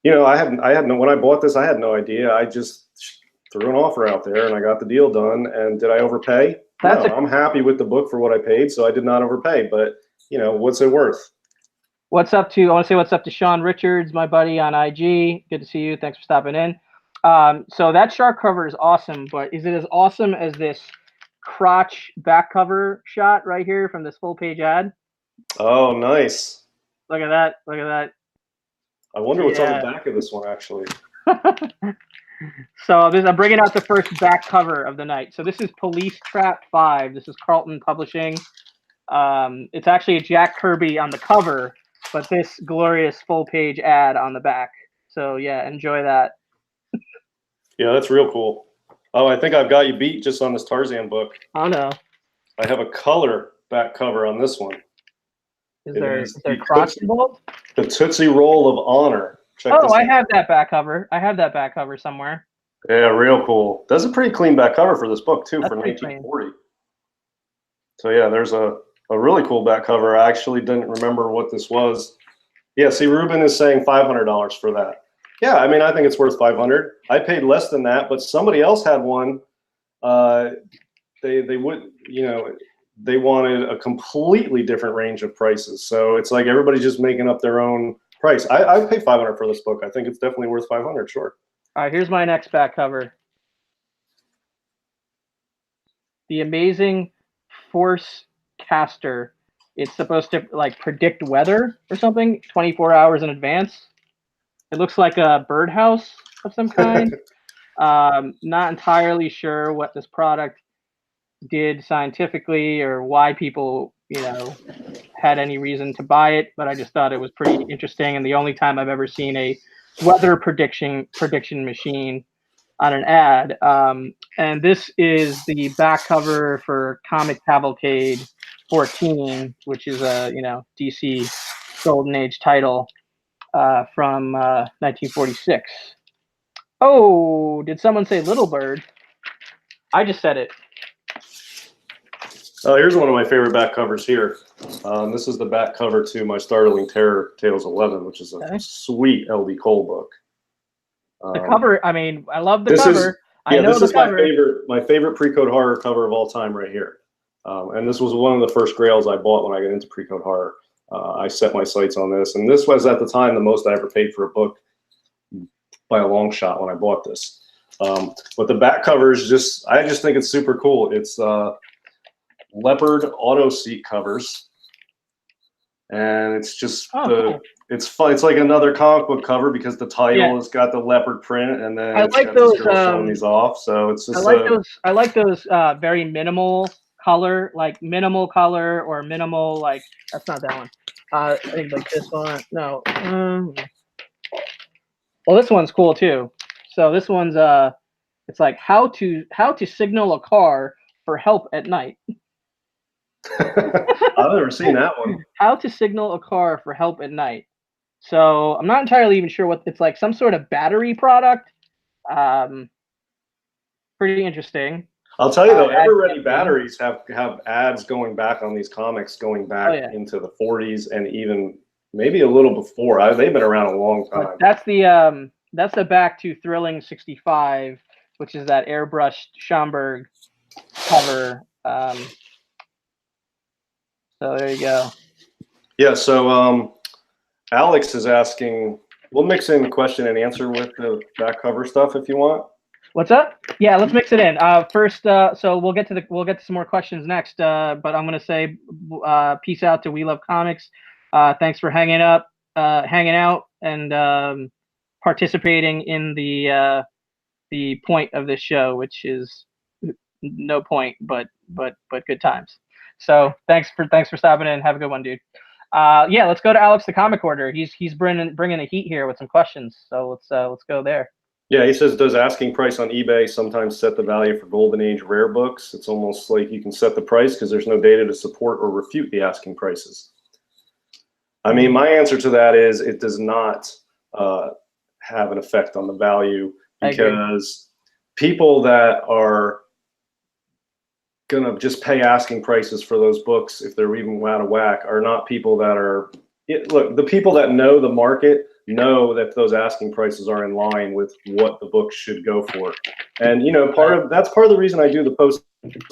know, when I bought this, I had no idea. I just threw an offer out there and I got the deal done. And did I overpay? No, I'm happy with the book for what I paid. So I did not overpay. But, you know, what's it worth? I want to say what's up to Sean Richards, my buddy on IG. Good to see you. Thanks for stopping in. So that shark cover is awesome, but is it as awesome as this crotch back cover shot right here from this full page ad? Oh, nice. Look at that. Look at that. I wonder what's on the back of this one, actually. So I'm bringing out the first back cover of the night. So this is Police Trap 5. This is Carlton Publishing. It's actually a Jack Kirby on the cover, but this glorious full page ad on the back. So yeah, enjoy that. Yeah, that's real cool. Oh, I think I've got you beat just on this Tarzan book. Oh no. I have a color back cover on this one. Is there crotch involved? The Tootsie Roll of Honor. Check this out. I have that back cover. I have that back cover somewhere. Yeah, real cool. That's a pretty clean back cover for this book too, for 1940. Clean. So yeah, there's a really cool back cover. I actually didn't remember what this was. Yeah, see, Ruben is saying $500 for that. Yeah, I mean, I think it's worth $500. I paid less than that, but somebody else had one. They would, you know, they wanted a completely different range of prices. So it's like everybody's just making up their own price. I paid $500 for this book. I think it's definitely worth $500. Sure. All right, here's my next back cover. The Amazing Force Caster. It's supposed to like predict weather or something 24 hours in advance. It looks like a birdhouse of some kind. Not entirely sure what this product did scientifically or why people, you know, had any reason to buy it, but I just thought it was pretty interesting, and the only time I've ever seen a weather prediction machine on an ad. And this is the back cover for Comic Cavalcade 14, which is a, you know, DC Golden Age title from 1946. Oh, did someone say Little Bird? I just said it. Oh, here's one of my favorite back covers here. This is the back cover to my Startling Terror Tales 11, which is a sweet L.B. Cole book. The cover, I mean, I love the cover. This is my favorite pre-code horror cover of all time right here. And this was one of the first grails I bought when I got into pre-code horror. I set my sights on this, and this was at the time the most I ever paid for a book by a long shot when I bought this. But the back cover is I just think it's super cool. It's leopard auto seat covers, and it's just cool. It's fun. It's like another comic book cover because the title has got the leopard print, and then it's got those showing these off. So it's just I like those very minimal color, like minimal color or minimal, like that's not that one. I think like this one. No. Well, this one's cool too. So this one's it's like how to signal a car for help at night. I've never seen that one. How to signal a car for help at night. So I'm not entirely even sure what it's like. Some sort of battery product. Pretty interesting. I'll tell you though, Ad Ever Ready campaign. batteries have ads going back on these comics, going back into the 40s and even maybe a little before. They've been around a long time. That's the Back to Thrilling 65, which is that airbrushed Schomburg cover. So there you go. Yeah. So Alex is asking. We'll mix in question and answer with the back cover stuff if you want. What's up? Yeah, let's mix it in. First, so we'll get to some more questions next. But I'm gonna say peace out to We Love Comics. Thanks for hanging out, and participating in the point of this show, which is no point, but good times. So thanks for stopping in. Have a good one, dude. Yeah, let's go to Alex the Comic Order. He's bringing the heat here with some questions. So let's go there. Yeah, he says, does asking price on eBay sometimes set the value for Golden Age rare books? It's almost like you can set the price because there's no data to support or refute the asking prices. I mean, my answer to that is it does not have an effect on the value, because people that are going to just pay asking prices for those books, if they're even out of whack, are not people that are, look, the people that know the market know that those asking prices are in line with what the book should go for. And, you know, that's part of the reason I do the posts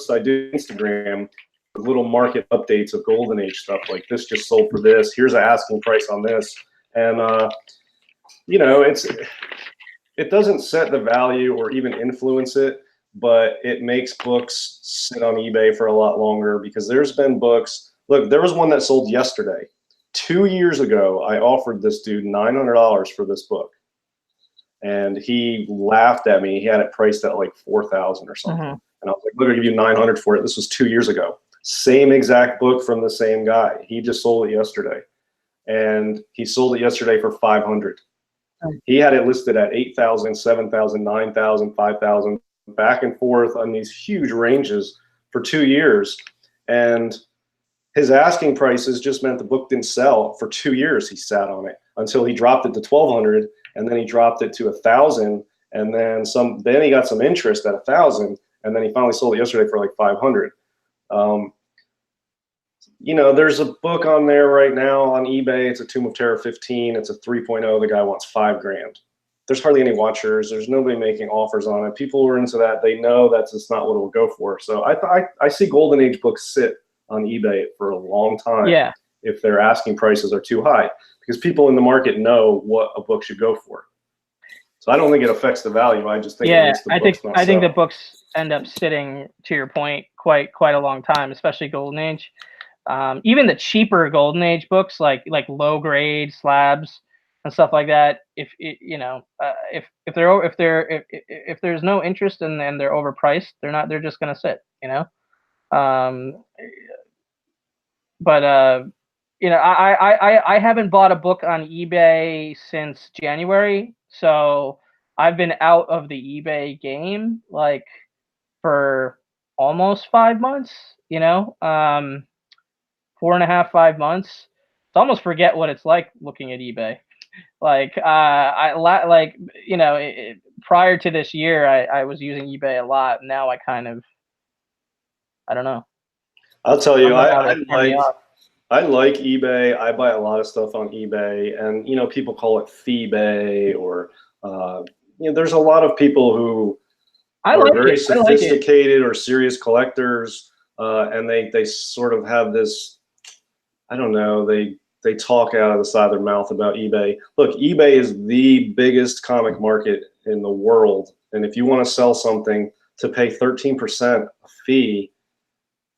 I do Instagram, little market updates of Golden Age stuff, like this just sold for this, here's an asking price on this. And, you know, it doesn't set the value or even influence it, but it makes books sit on eBay for a lot longer, because there's been books, look, there was one that sold yesterday. 2 years ago, I offered this dude $900 for this book, and he laughed at me. He had it priced at like $4,000 or something. And I was like, look, I'll give you $900 for it. This was 2 years ago. Same exact book from the same guy. He just sold it yesterday, and he sold it yesterday for $500. He had it listed at $8,000, $7,000, $9,000, $5,000, back and forth on these huge ranges for 2 years. And his asking prices just meant the book didn't sell for 2 years. He sat on it until he dropped it to $1,200, and then he dropped it to $1,000, and then he got some interest at $1,000, and then he finally sold it yesterday for like $500. You know, there's a book on there right now on eBay. It's a Tomb of Terror 15. It's a 3.0. The guy wants $5,000. There's hardly any watchers. There's nobody making offers on it. People who are into that, they know that's just not what it will go for. So I see Golden Age books sit on eBay for a long time. Yeah. If their asking prices are too high, because people in the market know what a book should go for. So I don't think it affects the value. I just think I think the books end up sitting, to your point, quite a long time, especially Golden Age. Even the cheaper Golden Age books, like low grade slabs and stuff like that, if there's no interest and they're overpriced, they're just gonna sit, you know. You know, I haven't bought a book on eBay since January, so I've been out of the eBay game like for almost 5 months, you know, 4.5, 5 months. I almost forget what it's like looking at eBay. Like, you know, prior to this year, I was using eBay a lot. Now I don't know. I'll tell you, I like eBay. I buy a lot of stuff on eBay, and you know, people call it Feebay, or you know, there's a lot of people who are very sophisticated or serious collectors, and they sort of have this, I don't know, they talk out of the side of their mouth about eBay. Look, eBay is the biggest comic market in the world, and if you want to sell something, to pay 13% fee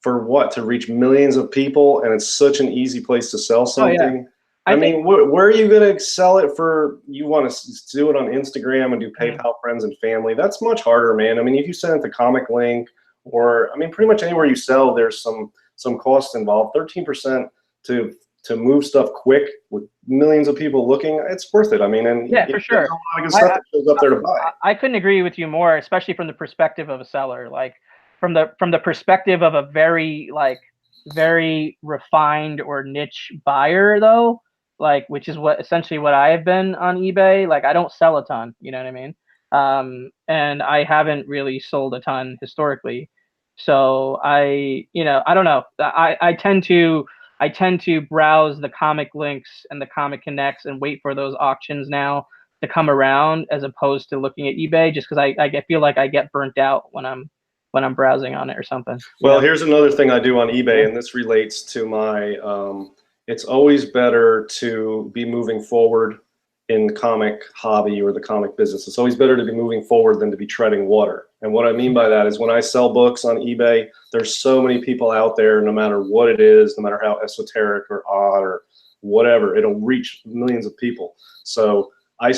for what? To reach millions of people, and it's such an easy place to sell something. Oh, yeah. I mean, where are you going to sell it for? You want to do it on Instagram and do PayPal friends and family. That's much harder, man. I mean, if you send it to Comic Link, or I mean, pretty much anywhere you sell, there's some cost involved. 13% to move stuff quick with millions of people looking, it's worth it. I mean, and yeah, for sure. There's a lot of good stuff that shows up there to buy. I couldn't agree with you more, especially from the perspective of a seller. Like from the perspective of a very like very refined or niche buyer though, like which is what essentially what I have been on eBay. Like I don't sell a ton, you know what I mean? And I haven't really sold a ton historically. So I don't know. I tend to browse the comic links and the comic connects and wait for those auctions now to come around as opposed to looking at eBay just because feel like I get burnt out when I'm browsing on it or something. Well, here's another thing I do on eBay, and this relates to my, it's always better to be moving forward in the comic hobby or the comic business. It's always better to be moving forward than to be treading water. And what I mean by that is when I sell books on eBay, there's so many people out there, no matter what it is, no matter how esoteric or odd or whatever, it'll reach millions of people. So I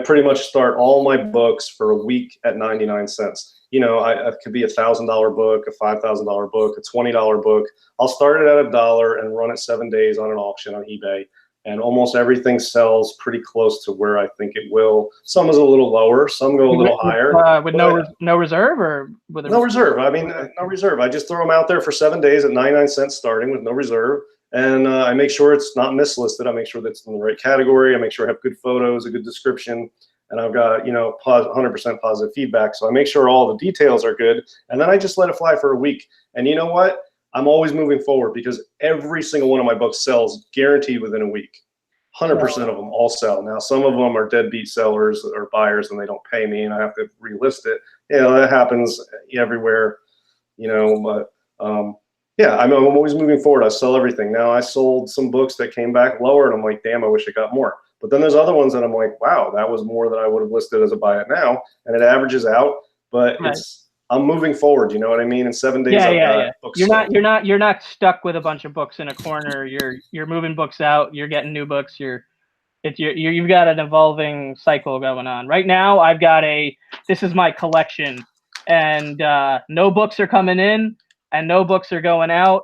pretty much start all my books for a week at 99 cents. You know, it could be $1,000 book, a $5,000 book, a $20 book. I'll start it at $1 and run it 7 days on an auction on eBay. And almost everything sells pretty close to where I think it will. Some is a little lower, some go a little higher. With no reserve or with no reserve? I mean, no reserve. I just throw them out there for 7 days at 99 cents starting with no reserve. And I make sure it's not mislisted. I make sure that it's in the right category. I make sure I have good photos, a good description. And I've got, 100% positive feedback. So I make sure all the details are good. And then I just let it fly for a week. And you know what? I'm always moving forward because every single one of my books sells guaranteed within a week. 100% of them all sell. Now, some of them are deadbeat sellers or buyers and they don't pay me and I have to relist it. That happens everywhere, but yeah, I'm always moving forward. I sell everything. Now, I sold some books that came back lower and I'm like, damn, I wish I got more. But then there's other ones that I'm like, wow, that was more than I would have listed as a buy it now. And it averages out, but I'm moving forward. You know what I mean? In 7 days, books You're not stuck with a bunch of books in a corner. You're moving books out. You're getting new books. You've got an evolving cycle going on. Right now, this is my collection, and no books are coming in, and no books are going out.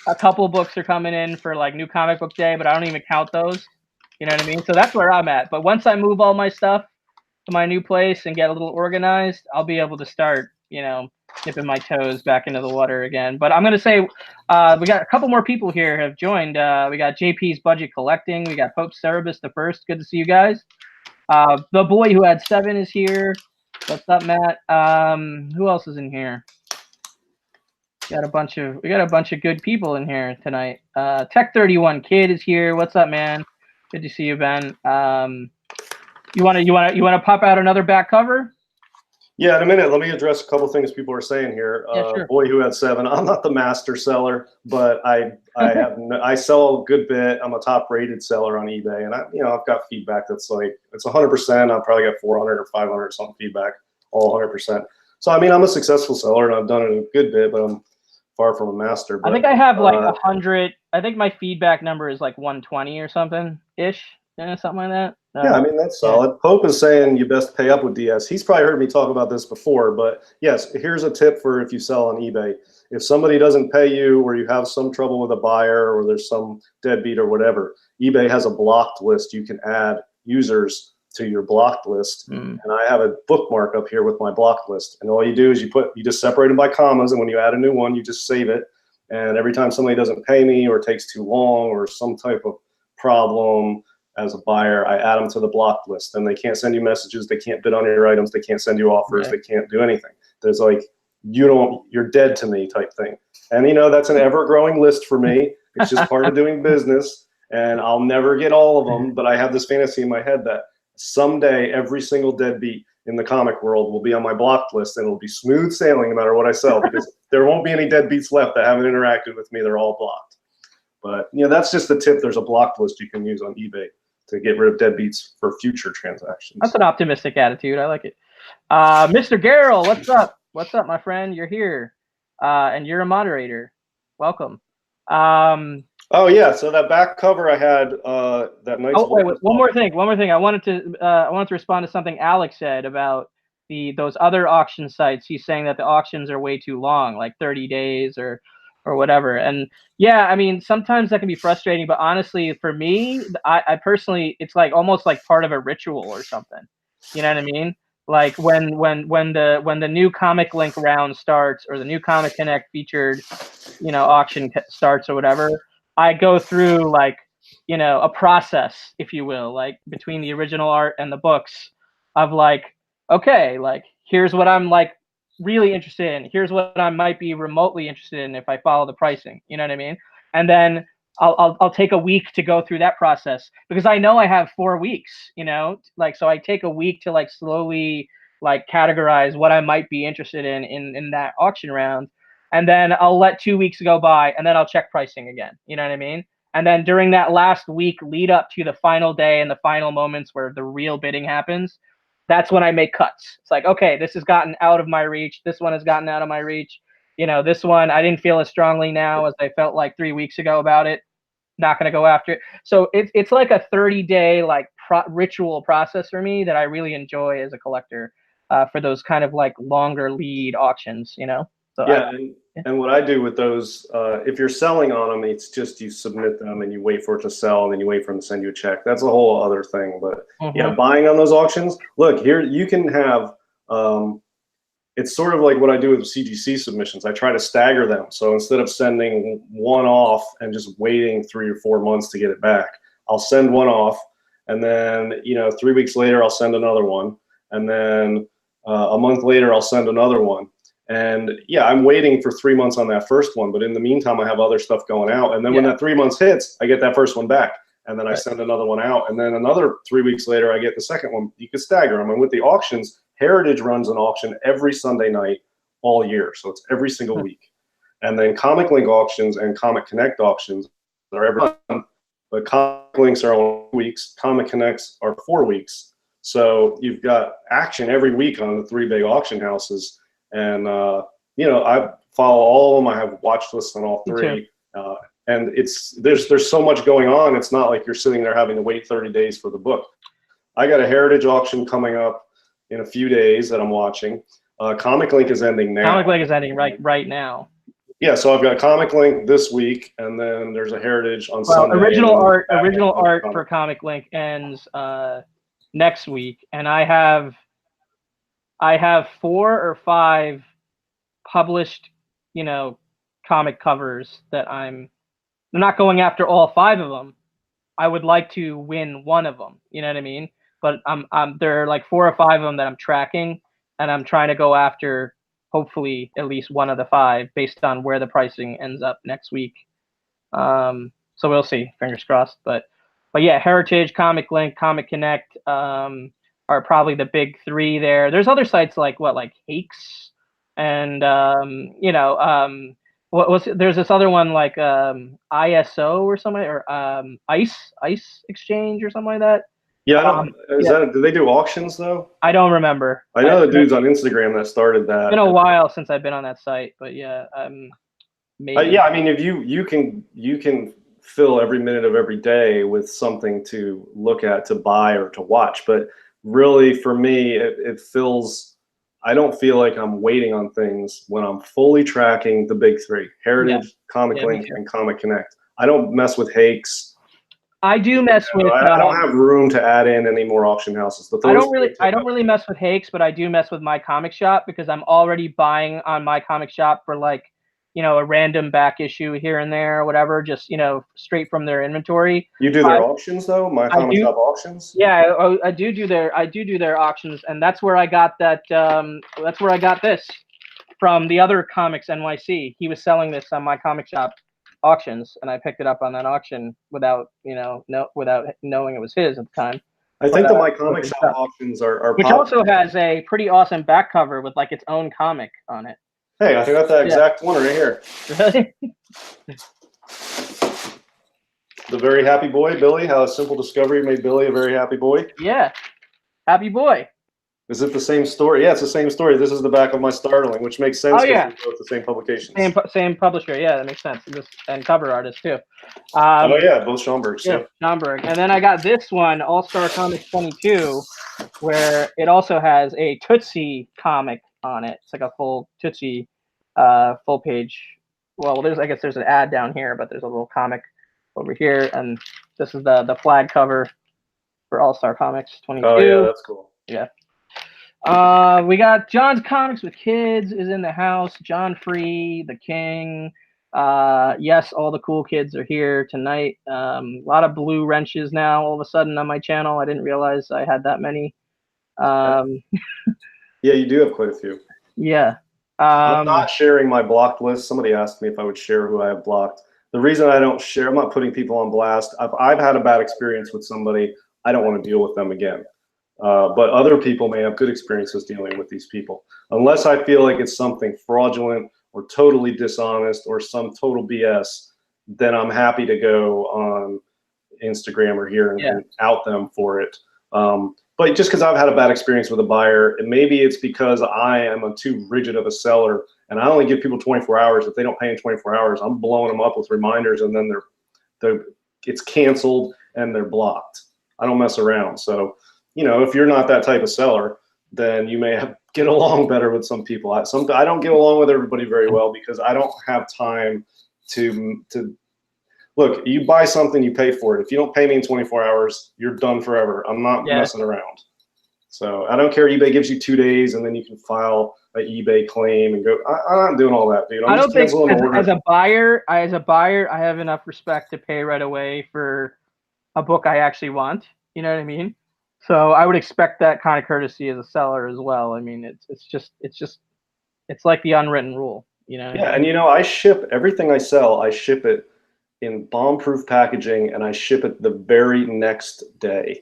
A couple books are coming in for like New Comic Book Day, but I don't even count those. You know what I mean? So that's where I'm at. But once I move all my stuff to my new place and get a little organized, I'll be able to start, dipping my toes back into the water again. But I'm going to say we got a couple more people here have joined. We got JP's Budget Collecting. We got Pope Cerebus the First. Good to see you guys. The Boy Who Had 7 is here. What's up, Matt? Who else is in here? We got a bunch of good people in here tonight. Tech 31 Kid is here. What's up, man? Good to see you, Ben. You want to pop out another back cover? Yeah, in a minute. Let me address a couple of things people are saying here. Sure. Boy Who Had 7. I'm not the master seller, but I sell a good bit. I'm a top-rated seller on eBay, and I've got feedback that's like it's 100%. I've probably got 400 or 500 something feedback, all 100%. So I'm a successful seller, and I've done it a good bit, but I'm far from a master. But, I think I have like 100. I think my feedback number is like 120 or something ish, something like that. Yeah, that's solid. Pope is saying you best pay up with DS. He's probably heard me talk about this before, but yes, here's a tip for if you sell on eBay. If somebody doesn't pay you or you have some trouble with a buyer or there's some deadbeat or whatever, eBay has a blocked list. You can add users to your blocked list. And I have a bookmark up here with my blocked list. And all you do is you just separate them by commas. And when you add a new one, you just save it. And every time somebody doesn't pay me or takes too long or some type of problem as a buyer, I add them to the blocked list. And they can't send you messages. They can't bid on your items. They can't send you offers. Right. They can't do anything. There's like, you're dead to me type thing. And that's an ever-growing list for me. It's just part of doing business. And I'll never get all of them. But I have this fantasy in my head that someday every single deadbeat in the comic world will be on my blocked list, and it'll be smooth sailing no matter what I sell, because there won't be any deadbeats left that haven't interacted with me. They're all blocked. But that's just the tip. There's a blocked list you can use on eBay to get rid of deadbeats for future transactions. That's an optimistic attitude. I like it. Mr. Garrell, what's up? What's up, my friend? You're here, and you're a moderator. Welcome. Oh yeah, so that back cover I had that nice. Oh wait, one more thing. I wanted to respond to something Alex said about those other auction sites. He's saying that the auctions are way too long, like 30 days or whatever. And yeah, sometimes that can be frustrating. But honestly, for me, I personally, it's like almost like part of a ritual or something. You know what I mean? Like when the new Comic Link round starts or the new Comic Connect featured auction starts or whatever, I go through like, a process, if you will, like between the original art and the books of like, okay, like here's what I'm like really interested in. Here's what I might be remotely interested in if I follow the pricing. You know what I mean? And then I'll take a week to go through that process because I know I have 4 weeks, like, so I take a week to like slowly like categorize what I might be interested in that auction round. And then I'll let 2 weeks go by and then I'll check pricing again. You know what I mean? And then during that last week lead up to the final day and the final moments where the real bidding happens, that's when I make cuts. It's like, okay, this has gotten out of my reach. This one has gotten out of my reach. This one I didn't feel as strongly now as I felt like 3 weeks ago about it. Not going to go after it. So it's like a 30-day like ritual process for me that I really enjoy as a collector for those kind of like longer lead auctions, So yeah, and what I do with those, if you're selling on them, it's just you submit them and you wait for it to sell and then you wait for them to send you a check. That's a whole other thing. But yeah, buying on those auctions, look, here you can have, it's sort of like what I do with CGC submissions. I try to stagger them. So instead of sending one off and just waiting 3 or 4 months to get it back, I'll send one off. And then, 3 weeks later, I'll send another one. And then a month later, I'll send another one. And yeah, I'm waiting for 3 months on that first one. But in the meantime, I have other stuff going out. And then when that 3 months hits, I get that first one back. And then I send another one out. And then another 3 weeks later, I get the second one. You could stagger them. And with the auctions, Heritage runs an auction every Sunday night all year. So it's every single week. And then Comic Link auctions and Comic Connect auctions are every month. But Comic Links are only 2 weeks. Comic Connects are 4 weeks. So you've got action every week on the 3 big auction houses. And, I follow all of them. I have watch lists on all 3. And there's so much going on. It's not like you're sitting there having to wait 30 days for the book. I got a Heritage auction coming up in a few days that I'm watching. Comic Link is ending now. Comic Link is ending right now. Yeah, so I've got Comic Link this week, and then there's a Heritage on Sunday. Original art for Comic Link ends next week, and I have 4 or 5 published, comic covers that I'm not going after all 5 of them. I would like to win one of them. You know what I mean? But there are like 4 or 5 of them that I'm tracking, and I'm trying to go after hopefully at least one of the 5 based on where the pricing ends up next week. So we'll see, fingers crossed. But yeah, Heritage, Comic Link, Comic Connect are probably the big 3 there. There's other sites like Hakes and there's this other one like ISO or something, or Ice Exchange or something like that. Yeah, do they do auctions though? I don't remember. I know the dudes on Instagram that started that. It's been a while since I've been on that site, but yeah, maybe. Yeah, I mean, if you can fill every minute of every day with something to look at, to buy, or to watch, but really for me, it fills. I don't feel like I'm waiting on things when I'm fully tracking the big 3: Heritage, Comic Link, and Comic Connect. I don't mess with Hakes. I do mess with. I don't have room to add in any more auction houses. I don't really mess with Hakes, but I do mess with My Comic Shop because I'm already buying on My Comic Shop for like, a random back issue here and there or whatever, just straight from their inventory. You do their auctions though, My Comic Shop auctions. Yeah, I do do their auctions, and that's where I got that. That's where I got this from the other Comics NYC. He was selling this on My Comic Shop auctions, and I picked it up on that auction without without knowing it was his at the time. I think the My Comic Shop auctions are which also has a pretty awesome back cover with like its own comic on it. Hey, I got that exact one right here. Really? The Very Happy Boy, Billy. How a Simple Discovery Made Billy a Very Happy Boy. Yeah, happy boy. Is it the same story? Yeah, it's the same story. This is the back of my Startling, which makes sense. Oh yeah, both the same publication. Same publisher. Yeah, that makes sense. And cover artist too. Oh yeah, both Schomburgs. Yeah, Schomburg. And then I got this one, All Star Comics 22, where it also has a Tootsie comic on it. It's like a full Tootsie, full page. Well, I guess there's an ad down here, but there's a little comic over here, and this is the flag cover for All Star Comics 22. Oh yeah, that's cool. Yeah. We got John's Comics with Kids is in the house. John Free, the King, Yes, all the cool kids are here tonight. A lot of blue wrenches now all of a sudden on my channel. I didn't realize I had that many. Yeah, you do have quite a few. Yeah. I'm not sharing my blocked list. Somebody asked me if I would share who I have blocked. The reason I don't share, I'm not putting people on blast. I've had a bad experience with somebody. I don't want to deal with them again. But other people may have good experiences dealing with these people. Unless I feel like it's something fraudulent or totally dishonest or some total BS, then I'm happy to go on Instagram or here and out them for it. But just because I've had a bad experience with a buyer, and maybe it's because I am too rigid of a seller, and I only give people 24 hours. If they don't pay in 24 hours, I'm blowing them up with reminders, and then it's canceled and they're blocked. I don't mess around. So, you know, if you're not that type of seller, then you may get along better with some people. I don't get along with everybody very well because I don't have time to look, you buy something, you pay for it. If you don't pay me in 24 hours, you're done forever. I'm not messing around. So I don't care. eBay gives you 2 days and then you can file an eBay claim and go. I'm not doing all that, dude. I don't think as a buyer, I have enough respect to pay right away for a book I actually want. You know what I mean? So I would expect that kind of courtesy as a seller as well. I mean, it's like the unwritten rule, you know? Yeah, and you know, I ship everything I sell. I ship it in bomb-proof packaging, and I ship it the very next day,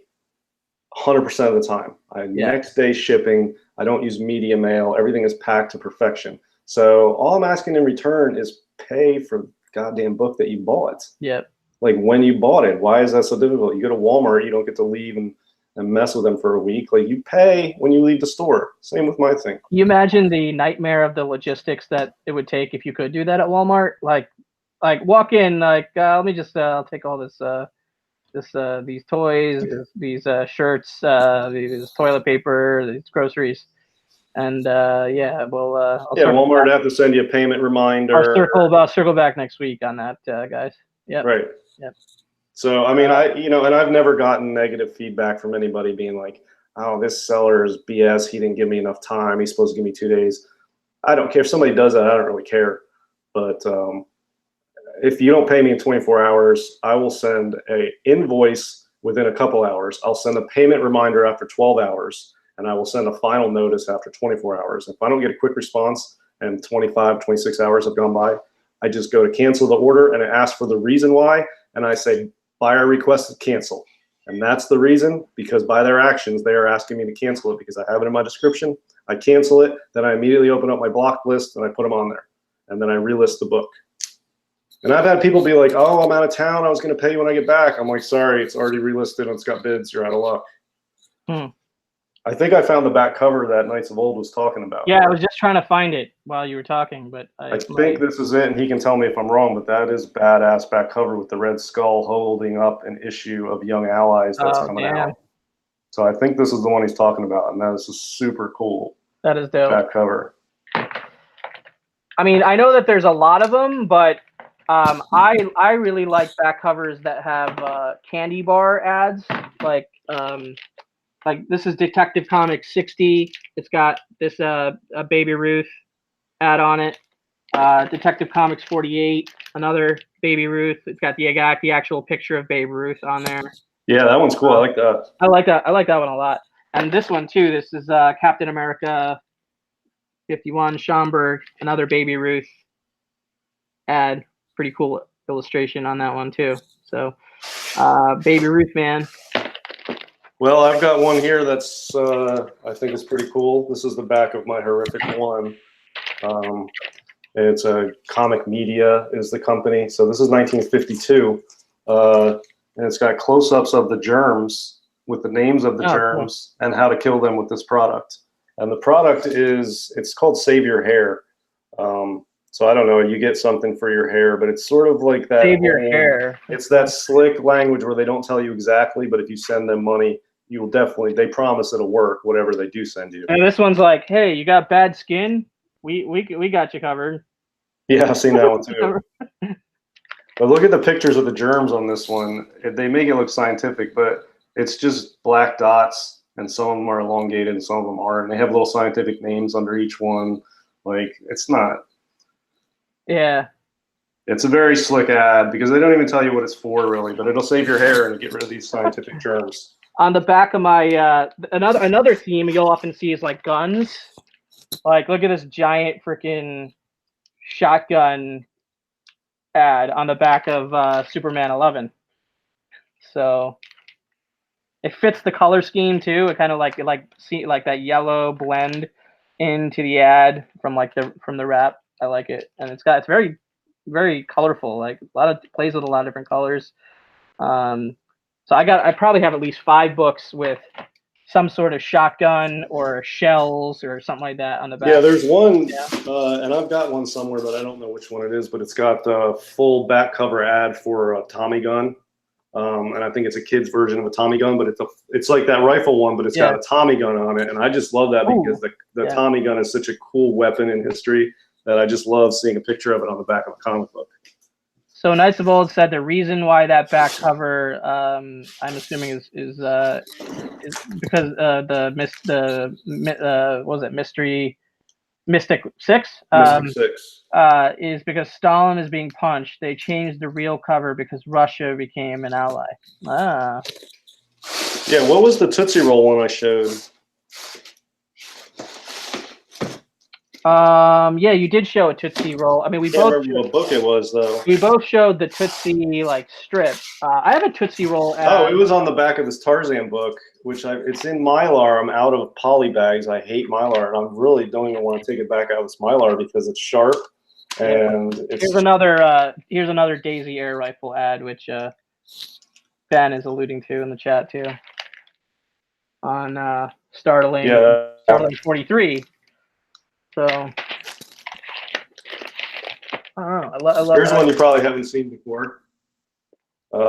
100% of the time. Next day shipping. I don't use media mail. Everything is packed to perfection. So all I'm asking in return is pay for the goddamn book that you bought. Yep. Like when you bought it. Why is that so difficult? You go to Walmart, you don't get to leave and mess with them for a week. Like you pay when you leave the store. Same with my thing. You imagine the nightmare of the logistics that it would take if you could do that at Walmart. Like walk in, like let me just I'll take all this these toys, these shirts, these toilet paper, these groceries, and Walmart would have to send you a payment reminder. I'll circle back next week on that, guys. Yeah. Right. Yep. So I mean, and I've never gotten negative feedback from anybody being like, "Oh, this seller is BS. He didn't give me enough time. He's supposed to give me 2 days." I don't care if somebody does that. I don't really care. But if you don't pay me in 24 hours, I will send an invoice within a couple hours. I'll send a payment reminder after 12 hours, and I will send a final notice after 24 hours. If I don't get a quick response and 25, 26 hours have gone by, I just go to cancel the order and I ask for the reason why, and I say, buyer requested cancel. And that's the reason, because by their actions, they are asking me to cancel it because I have it in my description. I cancel it, then I immediately open up my blocked list and I put them on there. And then I relist the book. And I've had people be like, "Oh, I'm out of town. I was going to pay you when I get back." I'm like, "Sorry, it's already relisted and it's got bids. You're out of luck." I think I found the back cover that Knights of Old was talking about. Yeah, I was just trying to find it while you were talking, but I think this is it, and he can tell me if I'm wrong, but that is badass back cover with the red skull holding up an issue of Young Allies that's coming out. So I think this is the one he's talking about, and that is super cool. That is dope. Back cover. I mean, I know that there's a lot of them, but I really like back covers that have candy bar ads, like this is Detective Comics 60. It's got this a Baby Ruth ad on it. Detective Comics 48, another Baby Ruth. It's got the actual picture of Baby Ruth on there. Yeah, that one's cool. I like that. I like that one a lot. And this one too. This is Captain America 51 Schomburg, another Baby Ruth ad. Pretty cool illustration on that one too. So Baby Ruth, man. Well, I've got one here that's I think is pretty cool. This is the back of my horrific one. It's a Comic Media is the company. So this is 1952. And it's got close-ups of the germs with the names of the germs and how to kill them with this product. And the product it's called Save Your Hair. So I don't know, you get something for your hair, but it's sort of like that. Save your hair. It's that slick language where they don't tell you exactly, but if you send them money, you will definitely, they promise it'll work, whatever they do send you. And this one's like, "Hey, you got bad skin? We got you covered." Yeah, I've seen that one too. But look at the pictures of the germs on this one. They make it look scientific, but it's just black dots, and some of them are elongated and some of them aren't. And they have little scientific names under each one. Like, it's not. Yeah. It's a very slick ad because they don't even tell you what it's for really, but it'll save your hair and get rid of these scientific germs. On the back of my another theme you'll often see is like guns. Like, look at this giant freaking shotgun ad on the back of Superman 11. So it fits the color scheme too. It kind of like that yellow blend into the ad from the wrap. I like it, and it's very, very colorful. Like plays with a lot of different colors. So I probably have at least 5 books with some sort of shotgun or shells or something like that on the back. Yeah, there's one, and I've got one somewhere, but I don't know which one it is. But it's got the full back cover ad for a Tommy gun, and I think it's a kid's version of a Tommy gun, but it's like that rifle one, but it's got a Tommy gun on it, and I just love that because the Tommy gun is such a cool weapon in history that I just love seeing a picture of it on the back of a comic book. So Knights of Old said the reason why that back cover, I'm assuming, is because Mystic 6? Mystic 6. Is because Stalin is being punched. They changed the real cover because Russia became an ally. Ah. Yeah, what was the Tootsie Roll one I showed? Yeah, you did show a Tootsie Roll. I mean, we both remember what book it was though. We both showed the Tootsie strip. I have a Tootsie Roll. Oh, it was on the back of this Tarzan book, which it's in Mylar. I'm out of poly bags. I hate Mylar, and I really don't even want to take it back out of this Mylar because it's sharp. And here's another Daisy air rifle ad, which Ben is alluding to in the chat too. On Starling 43. So, I love Here's one you probably haven't seen before.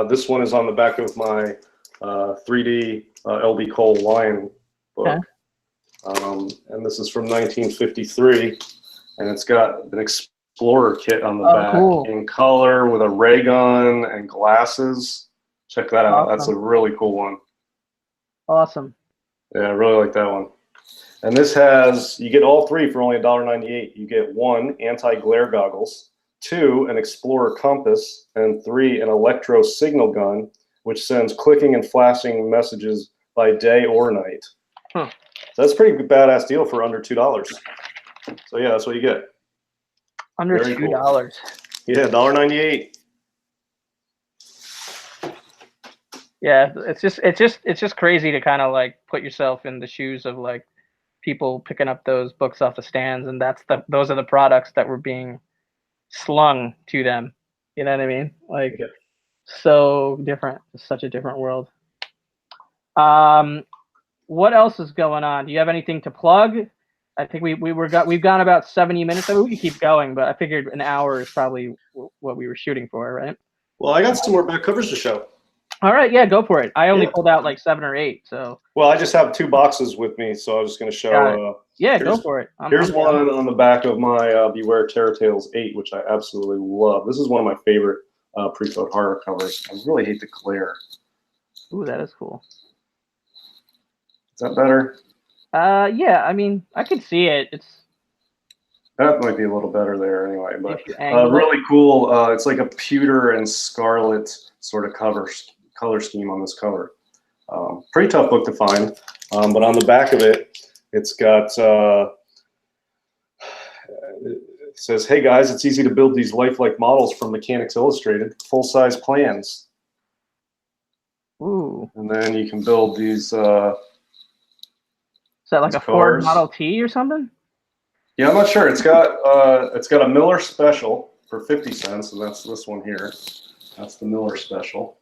This one is on the back of my 3D L.B. Cole Lion book. Okay. And this is from 1953. And it's got an Explorer kit on the back in color with a ray gun and glasses. Check that out. That's a really cool one. Awesome. Yeah, I really like that one. And this you get all 3 for only $1.98. You get 1, anti-glare goggles, 2, an Explorer compass, and 3, an electro signal gun, which sends clicking and flashing messages by day or night. Huh. So that's a pretty badass deal for under $2. So yeah, that's what you get. Under $2. Cool. Yeah, $1.98. Yeah, it's just crazy to kind of like put yourself in the shoes of like people picking up those books off the stands, and those are the products that were being slung to them. You know what I mean? Like, so different. It's such a different world. What else is going on? Do you have anything to plug? I think we've gone about 70 minutes. I mean, we can keep going, but I figured an hour is probably what we were shooting for, right? Well, I got some more back covers to show. All right, yeah, go for it. I only pulled out like 7 or 8, so. Well, I just have 2 boxes with me, so I was just going to show. Go for it. Here's one on the back of my Beware Terror Tales 8, which I absolutely love. This is one of my favorite pre-code horror covers. I really hate the glare. Ooh, that is cool. Is that better? Yeah, I mean, I can see it. That might be a little better there anyway, but really cool. It's like a pewter and scarlet sort of color scheme on this cover. Pretty tough book to find, but on the back of it, it's got, it says, "Hey guys, it's easy to build these lifelike models from Mechanics Illustrated, full-size plans." Ooh. And then you can build these. Is that like a Ford Model T or something? Yeah, I'm not sure. It's got a Miller Special for 50 cents, and that's this one here. That's the Miller Special.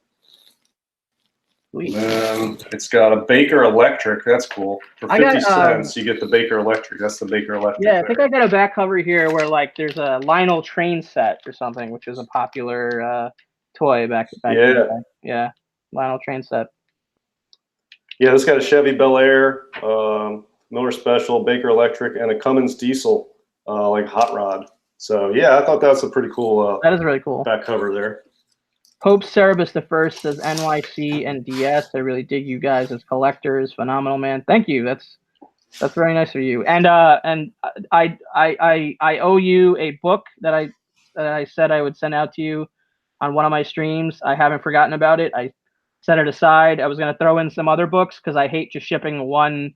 Sweet. And it's got a Baker Electric. That's cool. For 50 cents, you get the Baker Electric. That's the Baker Electric. Yeah, I think I got a back cover here where like there's a Lionel train set or something, which is a popular toy back in the day. Yeah, Lionel train set. Yeah, this got a Chevy Bel Air, Miller Special, Baker Electric, and a Cummins diesel, like hot rod. So yeah, I thought that's a pretty cool. That is really cool. Back cover there. Pope Cerebus I says NYC and DS. I really dig you guys as collectors. Phenomenal, man. Thank you. That's very nice of you. And I owe you a book that that I said I would send out to you on one of my streams. I haven't forgotten about it. I set it aside. I was going to throw in some other books because I hate just shipping one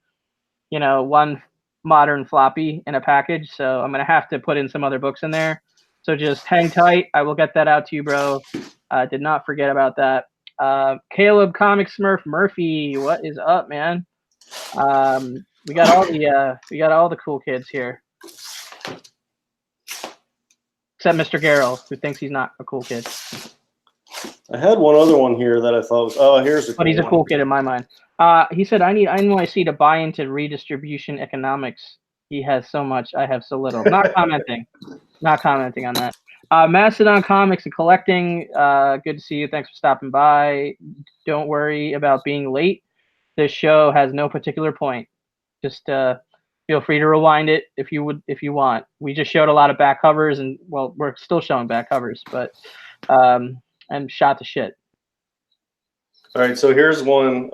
modern floppy in a package. So I'm going to have to put in some other books in there. So just hang tight. I will get that out to you, bro. Did not forget about that. Caleb Comic Smurf Murphy, what is up, man? We got all the cool kids here, except Mr. Garrel, who thinks he's not a cool kid. I had one other one here that I thought was, oh, here's a cool But he's a one. cool kid in my mind. He said, I need NYC to buy into redistribution economics. He has so much, I have so little. Not commenting. Not commenting on that. Mastodon Comics and Collecting, good to see you. Thanks for stopping by. Don't worry about being late. This show has no particular point. Just feel free to rewind it if you want. We just showed a lot of back covers, and well, we're still showing back covers, but and shot to shit. All right, so here's one.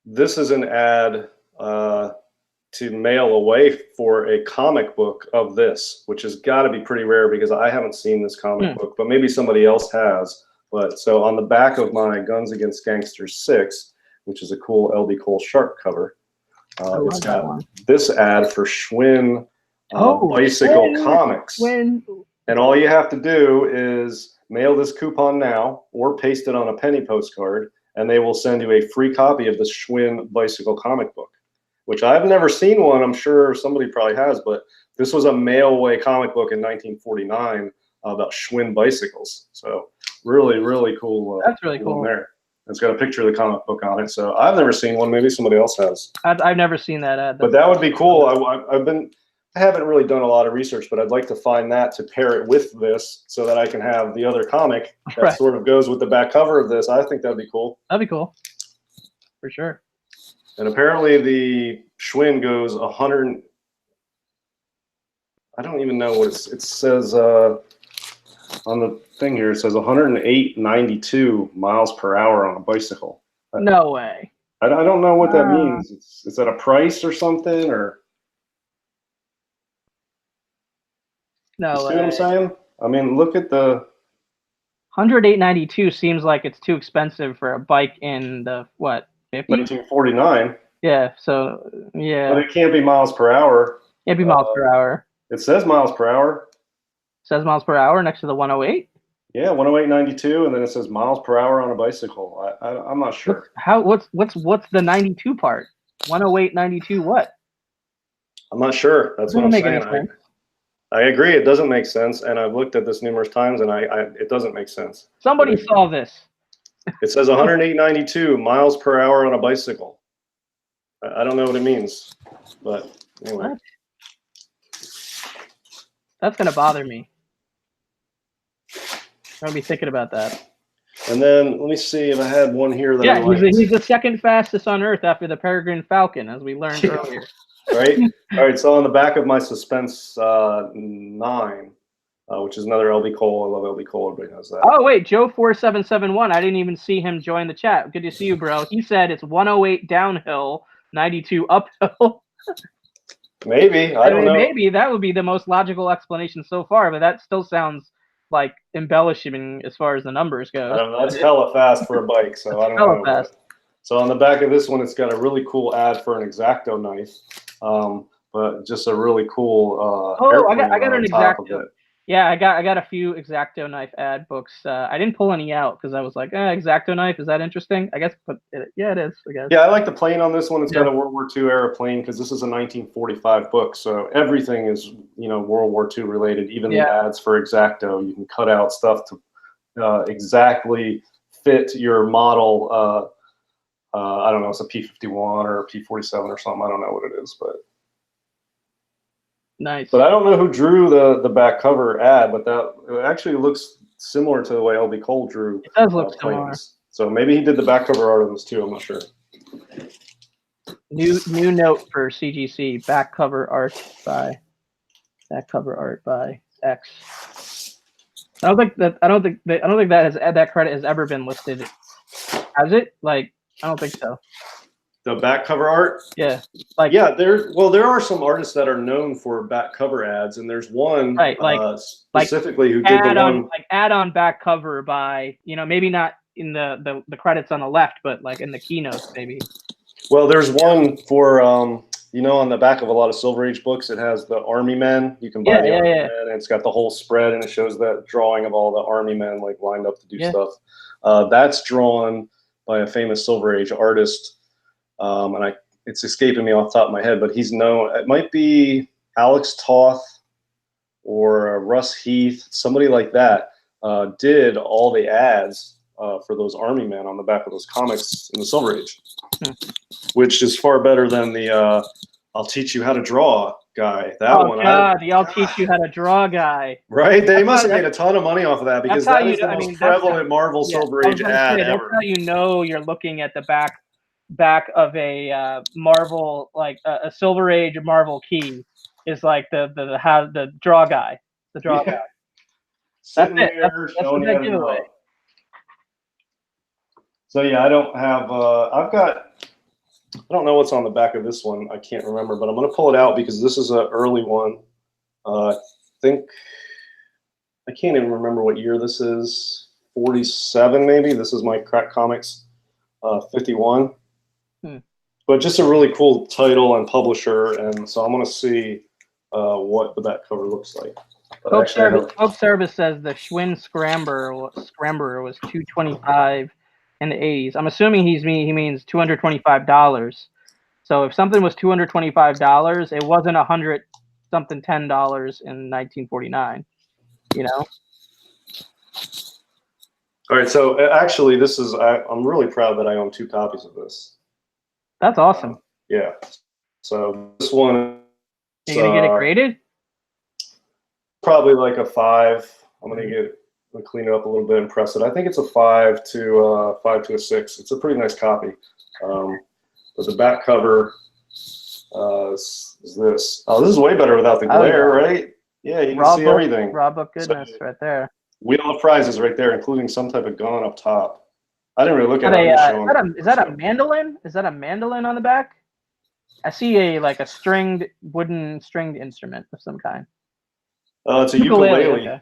This is an ad to mail away for a comic book of this, which has got to be pretty rare because I haven't seen this comic book, but maybe somebody else has. But so on the back of my Guns Against Gangsters 6, which is a cool LD Cole Sharp cover, it's got this ad for Schwinn Bicycle Comics. And all you have to do is mail this coupon now or paste it on a penny postcard, and they will send you a free copy of the Schwinn Bicycle comic book, which I've never seen one. I'm sure somebody probably has, but this was a mail-away comic book in 1949 about Schwinn bicycles. So really, really cool. That's really cool. There. It's got a picture of the comic book on it. So I've never seen one. Maybe somebody else has. I've never seen that ad. But that would be cool. I haven't really done a lot of research, but I'd like to find that to pair it with this so that I can have the other comic that sort of goes with the back cover of this. I think that'd be cool. That'd be cool. For sure. And apparently the Schwinn goes 100. I don't even know what it says on the thing here. It says 108.92 miles per hour on a bicycle. No way. I don't know what that means. Is that a price or something, or? No way. See what I'm saying? I mean, look at the 108.92 seems like it's too expensive for a bike in the what? 50? 1949. Yeah, so yeah. But it can't be miles per hour. It'd be miles per hour. It says miles per hour. It says miles per hour next to the 108? Yeah, 108.92, and then it says miles per hour on a bicycle. I'm not sure. What's the 92 part? 108.92 what? I'm not sure. That's what I'm saying. I agree. It doesn't make sense, and I've looked at this numerous times, and it doesn't make sense. Somebody saw this. It says 108.92 miles per hour on a bicycle. I don't know what it means, but anyway. What? That's gonna bother me. I'm gonna be thinking about that. And then let me see if I had one here that I liked. He's the second fastest on Earth after the Peregrine Falcon, as we learned earlier. Right? All right, so on the back of my Suspense 9, which is another LB Cole. I love LB Cole. Everybody knows that. Oh, wait, Joe4771. I didn't even see him join the chat. Good to see you, bro. He said it's 108 downhill, 92 uphill. Maybe. I don't know. Maybe that would be the most logical explanation so far, but that still sounds like embellishing as far as the numbers go. I don't know. That's hella fast for a bike, so I don't know. Fast. So on the back of this one, it's got a really cool ad for an X-Acto knife, but just a really cool. I got an X-Acto. Yeah, I got a few X-Acto knife ad books. I didn't pull any out because I was like, X-Acto knife, is that interesting? I guess, but yeah, it is. I guess. Yeah, I like the plane on this one. It's got a World War II era plane because this is a 1945 book, so everything is World War II related. Even the ads for X-Acto, you can cut out stuff to exactly fit your model. I don't know, it's a P-51 or a P-47 or something. I don't know what it is, but nice. But I don't know who drew the back cover ad, but it actually looks similar to the way LB Cole drew. It does look similar. So maybe he did the back cover art on this too. I'm not sure. New note for CGC: back cover art by X. I don't think that credit has ever been listed. Has it? Like, I don't think so. The back cover art. Yeah, like yeah, there are some artists that are known for back cover ads, and there's one right, like specifically who did the one like add-on back cover by, you know, maybe not in the credits on the left, but like in the keynotes maybe. Well, there's one for you know, on the back of a lot of Silver Age books, it has the Army Men. You can buy the Army Men, and it's got the whole spread, and it shows that drawing of all the Army Men like lined up to do stuff. That's drawn by a famous Silver Age artist, and it's escaping me off the top of my head, but he's known. It might be Alex Toth or Russ Heath, somebody like that, did all the ads for those Army Men on the back of those comics in the Silver Age, which is far better than the I'll teach you how to draw guy. That one. God, the I'll teach you how to draw guy. Right? They must have made a ton of money off of that, because that is the most prevalent Marvel Silver Age ad ever. That's how you know you're looking at the back of a Marvel, like a Silver Age Marvel key, is like the draw guy. The draw guy. That's it. That's what they give away. So yeah, I don't have I don't know what's on the back of this one. I can't remember, but I'm going to pull it out because this is an early one. I think I can't even remember what year this is. 47 maybe. This is my Crack Comics 51. But just a really cool title and publisher, and so I'm going to see what the back cover looks like. Coke Service says the Schwinn Scrambler was $225 in the 80s. I'm assuming he means $225. So if something was $225, it wasn't $100 something $10 in 1949. You know. All right. So actually, this is I'm really proud that I own 2 copies of this. That's awesome. Yeah. So this one. Are you gonna get it graded? Probably like a 5. I'm gonna clean it up a little bit and press it. I think it's a 5 to a 6. It's a pretty nice copy. But the back cover is this. Oh, this is way better without the glare, right? Yeah, you can see everything. Raw book goodness right there. Wheel of Prizes right there, including some type of gun up top. I didn't really look at it. Is that a mandolin? Is that a mandolin on the back? I see a wooden stringed instrument of some kind. It's a ukulele. Okay.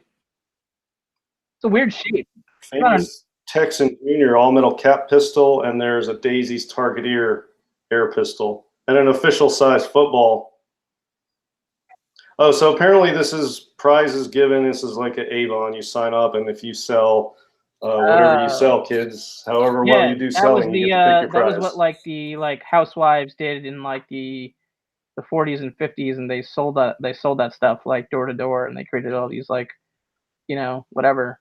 It's a weird shape. Famous Texan Jr. all-metal cap pistol, and there's a Daisy's Targeteer air pistol, and an official size football. Oh, so apparently this is prizes given. This is like an Avon. You sign up, and if you sell whatever you sell, kids, however well you do selling, you get to pick your prize. That was what the housewives did in like the 40s and 50s, and they sold that stuff like door to door, and they created all these like, you know, whatever,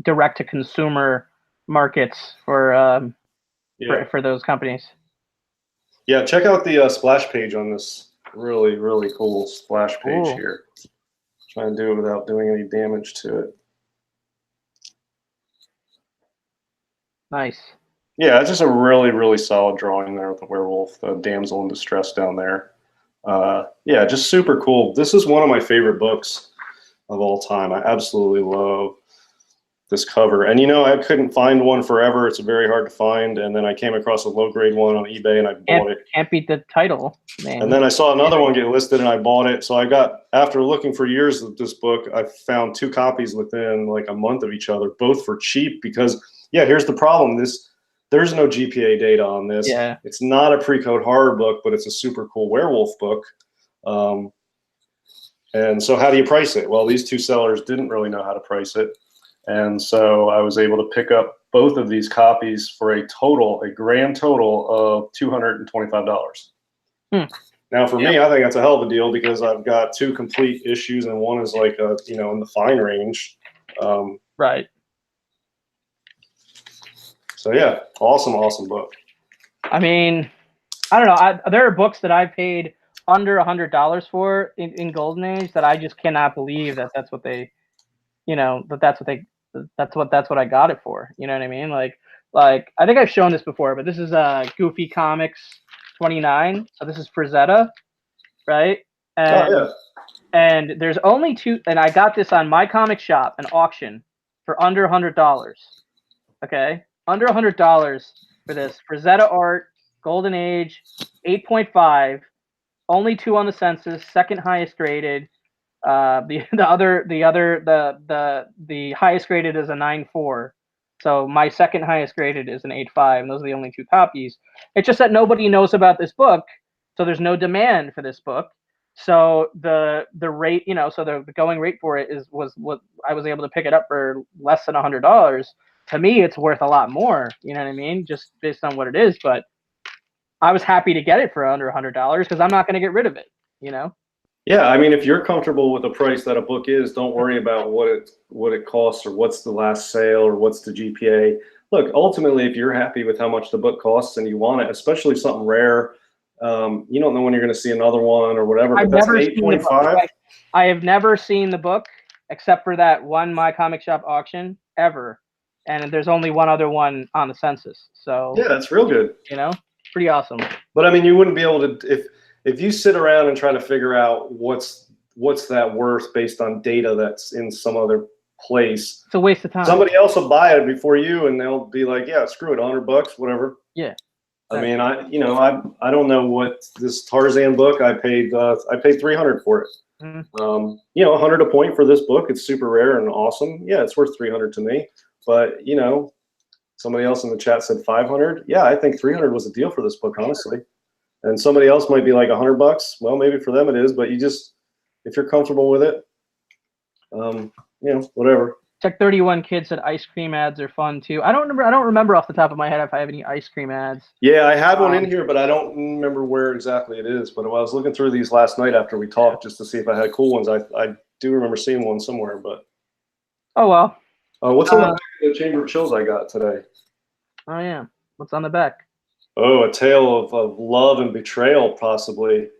direct to consumer markets for those companies. Yeah, check out the splash page on this. Really, really cool splash page here. Try and do it without doing any damage to it. Nice. Yeah, it's just a really, really solid drawing there with the werewolf, the damsel in distress down there. Yeah, just super cool. This is one of my favorite books of all time. I absolutely love this cover. And you know, I couldn't find one forever. It's very hard to find. And then I came across a low grade one on eBay and I bought it. Can't beat the title, man. And then I saw another one get listed and I bought it. So I got, after looking for years of this book, I found 2 copies within like a month of each other, both for cheap because, yeah, here's the problem. There's no GPA data on this. Yeah. It's not a pre-code horror book, but it's a super cool werewolf book. And so how do you price it? Well, these 2 sellers didn't really know how to price it. And so I was able to pick up both of these copies for a grand total of $225. Now for me, I think that's a hell of a deal because I've got 2 complete issues and one is like in the fine range. Right. So yeah, awesome book. I mean, I don't know. There are books that I've paid under $100 for in Golden Age that I just cannot believe that's what they, that's what I got it for. You know what I mean? Like I think I've shown this before, but this is Goofy Comics 29. So this is Frazetta, right? And there's only 2, and I got this on My Comic Shop, an auction for under $100. Okay, under $100. for this. Frazetta Art, Golden Age, 8.5. Only 2 on the census, second highest rated. The highest graded is a 9.4. So my second highest graded is an 8.5, and those are the only 2 copies. It's just that nobody knows about this book, so there's no demand for this book. So the rate, so the going rate for it was what I was able to pick it up for less than $100. To me, it's worth a lot more. You know what I mean? Just based on what it is. But I was happy to get it for under $100 because I'm not going to get rid of it. Yeah, I mean, if you're comfortable with the price that a book is, don't worry about what it costs or what's the last sale or what's the GPA. Look, ultimately, if you're happy with how much the book costs and you want it, especially something rare, you don't know when you're going to see another one or whatever. But that's 8.5. I have never seen the book except for that one My Comic Shop auction ever, and there's only one other one on the census. So yeah, that's real good. Pretty awesome. But I mean, you wouldn't be able to if you sit around and try to figure out what's that worth based on data that's in some other place. It's a waste of time. Somebody else will buy it before you, and they'll be like, "Yeah, screw it, $100, whatever." Yeah. I mean, I don't know what this Tarzan book I paid $300 for it. Mm-hmm. 100 a point for this book. It's super rare and awesome. Yeah, it's worth $300 to me. But somebody else in the chat said $500. Yeah, I think $300 was a deal for this book, honestly. And somebody else might be like $100. Well, maybe for them it is, but if you're comfortable with it, whatever. Check 31 Kids said ice cream ads are fun too. I don't remember off the top of my head if I have any ice cream ads. Yeah, I have one in here, but I don't remember where exactly it is. But I was looking through these last night after we talked just to see if I had cool ones. I do remember seeing one somewhere, but. Oh well. What's on the back of the Chamber of Chills I got today? Oh yeah, what's on the back? Oh, a tale of love and betrayal, possibly.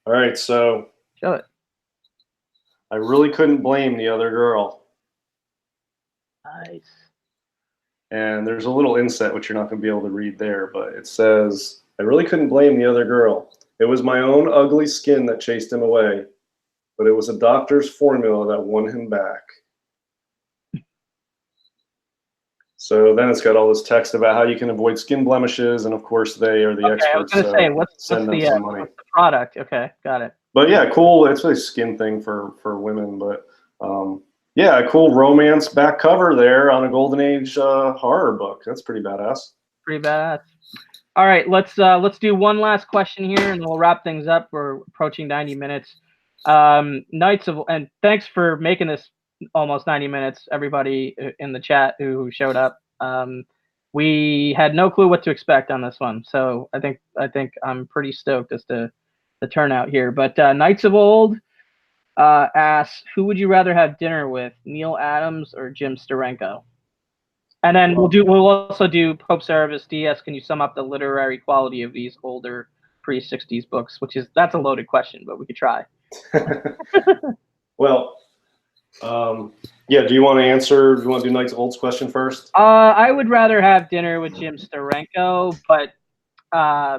All right, so. Show it. I really couldn't blame the other girl. Nice. And there's a little inset, which you're not going to be able to read there, but it says, I really couldn't blame the other girl. It was my own ugly skin that chased him away, but it was a doctor's formula that won him back. So then it's got all this text about how you can avoid skin blemishes, and of course they are the experts. I was going to say, what's the product? Okay, got it. But yeah, cool. It's a skin thing for women, but yeah, a cool romance back cover there on a Golden Age horror book. That's pretty badass. Pretty badass. All right, let's do one last question here, and we'll wrap things up. We're approaching 90 minutes. And thanks for making this almost 90 minutes, everybody in the chat who showed up. We had no clue what to expect on this one, so I think I'm pretty stoked as to the turnout here. But Knights of Old asks, who would you rather have dinner with, Neil Adams or Jim Steranko? And then we'll also do Pope Servus DS. Can you sum up the literary quality of these older pre-60s books? That's a loaded question, but we could try. Well, yeah. Do you want to answer? Do you want to do Knights of Old's question first? I would rather have dinner with Jim Steranko, but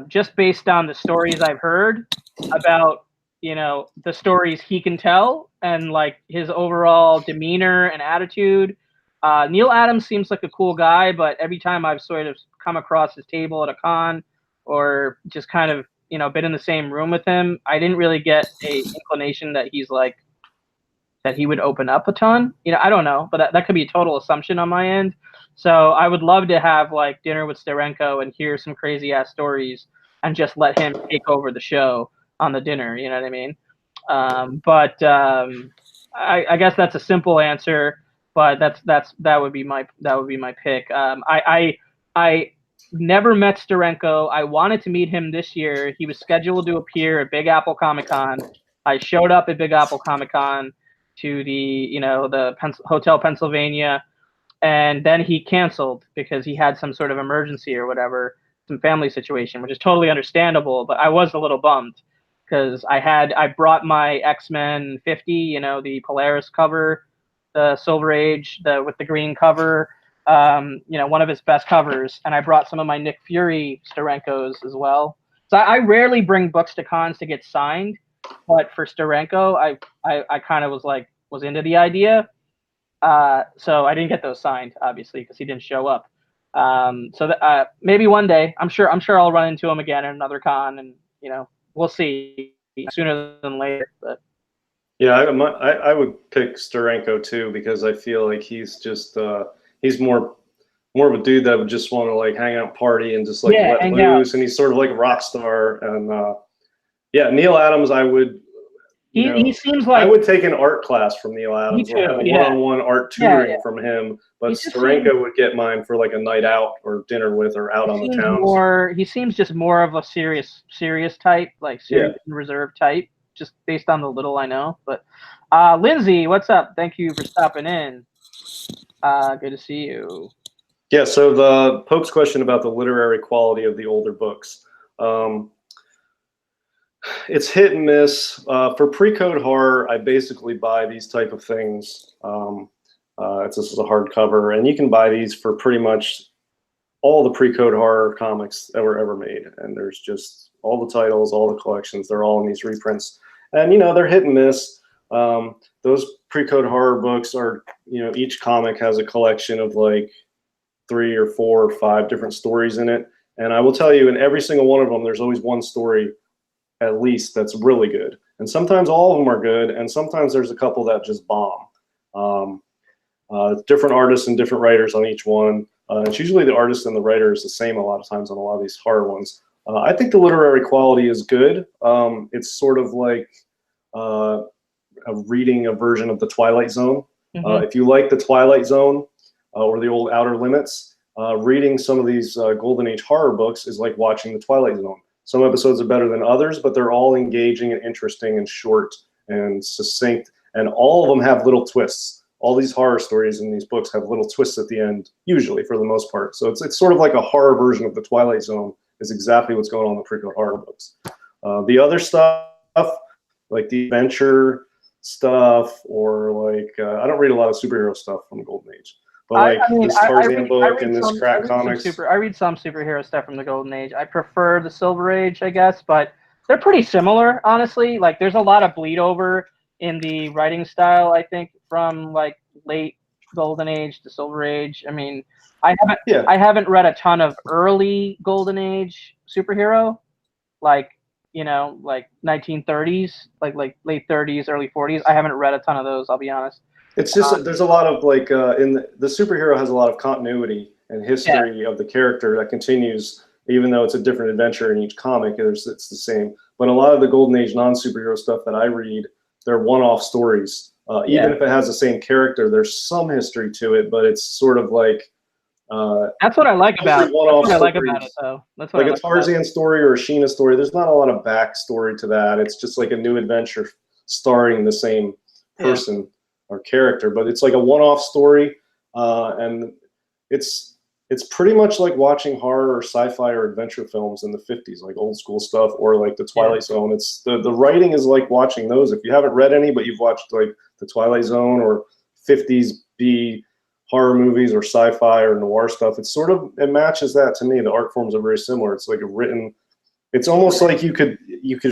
just based on the stories I've heard about, the stories he can tell and like his overall demeanor and attitude. Neil Adams seems like a cool guy, but every time I've sort of come across his table at a con or just kind of, been in the same room with him, I didn't really get a inclination that that he would open up a ton. I don't know, but that could be a total assumption on my end. So I would love to have like dinner with Steranko and hear some crazy ass stories and just let him take over the show on the dinner. You know what I mean? I guess that's a simple answer, but that would be my pick. I never met Steranko. I wanted to meet him this year. He was scheduled to appear at Big Apple Comic Con. I showed up at Big Apple Comic Con to the Hotel Pennsylvania, and then he canceled because he had some sort of emergency or whatever, some family situation, which is totally understandable. But I was a little bummed because I brought my X-Men 50, the Polaris cover, the Silver Age, with the green cover, one of his best covers, and I brought some of my Nick Fury Sterenkos as well. So I rarely bring books to cons to get signed, but for Steranko, I kind of was into the idea. So I didn't get those signed, obviously, because he didn't show up. So that, maybe one day, I'm sure I'll run into him again at another con, and we'll see sooner than later. But yeah, I would pick Steranko too, because I feel like he's just he's more of a dude that would just want to like hang out, party, and just like let hang loose, out. and he's sort of like a rock star. And yeah, Neil Adams, I would. He seems I like would take an art class from Neil Adams or have a one-on-one art tutoring from him, but Steranko would get mine for like a night out or dinner with or out on the towns. He seems just more of a serious type, like serious and reserved type, just based on the little I know. But Lindsay, what's up? Thank you for stopping in. Good to see you. Yeah, so the Pope's question about the literary quality of the older books. It's hit and miss. For pre-code horror, I basically buy these type of things. This is a hardcover, and you can buy these for pretty much all the pre-code horror comics that were ever made. And there's just all the titles, all the collections. They're all in these reprints, and they're hit and miss. Those pre-code horror books are, each comic has a collection of like 3 or 4 or 5 different stories in it. And I will tell you, in every single one of them, there's always one story at least that's really good, and sometimes all of them are good, and sometimes there's a couple that just bomb. Different artists and different writers on each one. It's usually the artist and the writer is the same a lot of times on a lot of these horror ones. I think the literary quality is good. It's sort of like reading a version of the Twilight Zone. If you like the Twilight Zone or the old Outer Limits, reading some of these Golden Age horror books is like watching the Twilight Zone. Some episodes are better than others, but they're all engaging and interesting and short and succinct, and all of them have little twists. All these horror stories in these books have little twists at the end, usually, for the most part. So it's sort of like a horror version of the Twilight Zone is exactly what's going on in the pre-code horror books. The other stuff, like the adventure stuff, or like I don't read a lot of superhero stuff from the Golden Age. But this Tarzan book and this Crack Comics. I read some superhero stuff from the Golden Age. I prefer the Silver Age, I guess, but they're pretty similar, honestly. Like, there's a lot of bleed over in the writing style, I think, from like late Golden Age to Silver Age. I mean, I haven't read a ton of early Golden Age superhero, like 1930s, like late 30s, early 40s. I haven't read a ton of those, I'll be honest. It's just there's a lot of like the superhero has a lot of continuity and history of the character that continues, even though it's a different adventure in each comic. It's the same. But a lot of the Golden Age non-superhero stuff that I read, they're one-off stories. Even if it has the same character, there's some history to it, but it's sort of like that's what I like about it. Though. That's what like a Tarzan story or a Sheena story. There's not a lot of backstory to that. It's just like a new adventure starring the same person or character, but it's like a one-off story, and it's pretty much like watching horror or sci-fi or adventure films in the 50s, like old school stuff, or like the Twilight Zone. It's the writing is like watching those. If you haven't read any, but you've watched like the Twilight Zone or 50s B horror movies or sci-fi or noir stuff, it matches that to me. The art forms are very similar. It's like it's almost like you could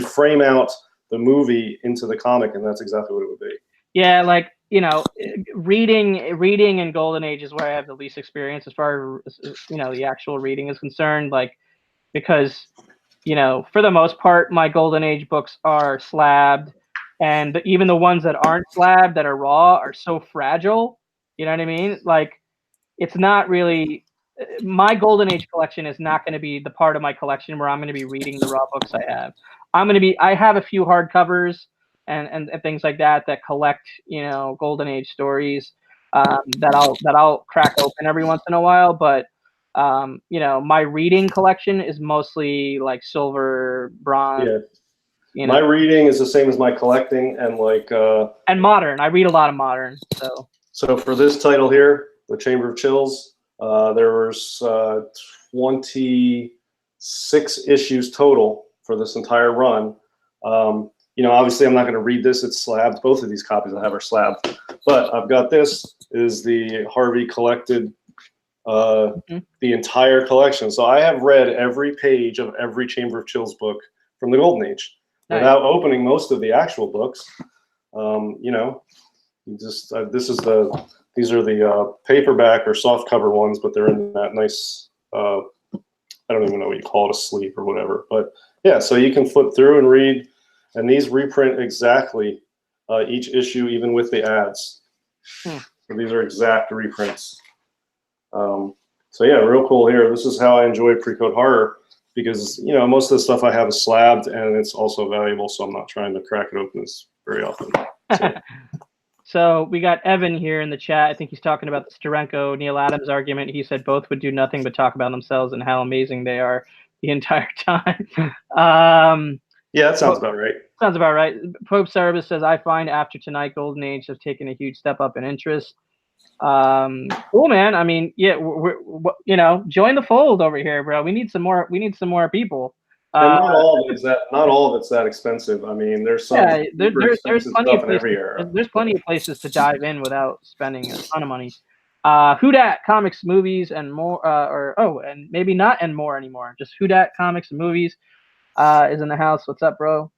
frame out the movie into the comic, and that's exactly what it would be. Yeah, like, reading in Golden Age is where I have the least experience as far as the actual reading is concerned. Like, because for the most part, my Golden Age books are slabbed, and even the ones that aren't slabbed, that are raw, are so fragile. You know what I mean? Like, it's not really my Golden Age collection is not going to be the part of my collection where I'm going to be reading the raw books I have. I have a few hardcovers and things like that collect Golden Age stories that I'll crack open every once in a while, but my reading collection is mostly like silver, bronze. My reading is the same as my collecting, and like and modern. I read a lot of modern. So for this title here, The Chamber of Chills, there was 26 issues total for this entire run. Obviously I'm not going to read this. It's slabbed. Both of these copies I have are slabbed. But I've got this is the Harvey collected the entire collection. So I have read every page of every Chamber of Chills book from the Golden Age without opening most of the actual books. This is the These are the paperback or soft cover ones, but they're in that nice, I don't even know what you call it, a sleeve or whatever. But yeah, so you can flip through and read, and these reprint exactly each issue, even with the ads. So these are exact reprints. So yeah, real cool here. This is how I enjoy pre-code horror, because most of the stuff I have is slabbed, and it's also valuable, so I'm not trying to crack it open very often. So. So we got Evan here in the chat. I think he's talking about the Steranko Neil Adams argument. He said both would do nothing but talk about themselves and how amazing they are the entire time. Yeah, that sounds about right. Sounds about right. Pope Cerebus says, I find after tonight, Golden Age have taken a huge step up in interest. Cool, man. I mean, yeah, we're join the fold over here, bro. We need some more people. And not all of it's that expensive. I mean, there's some there's plenty of places, every era. There's plenty of places to dive in without spending a ton of money. Who Dat Comics, Movies, and more, and maybe not and more anymore. Just Who Dat Comics and Movies is in the house. What's up, bro?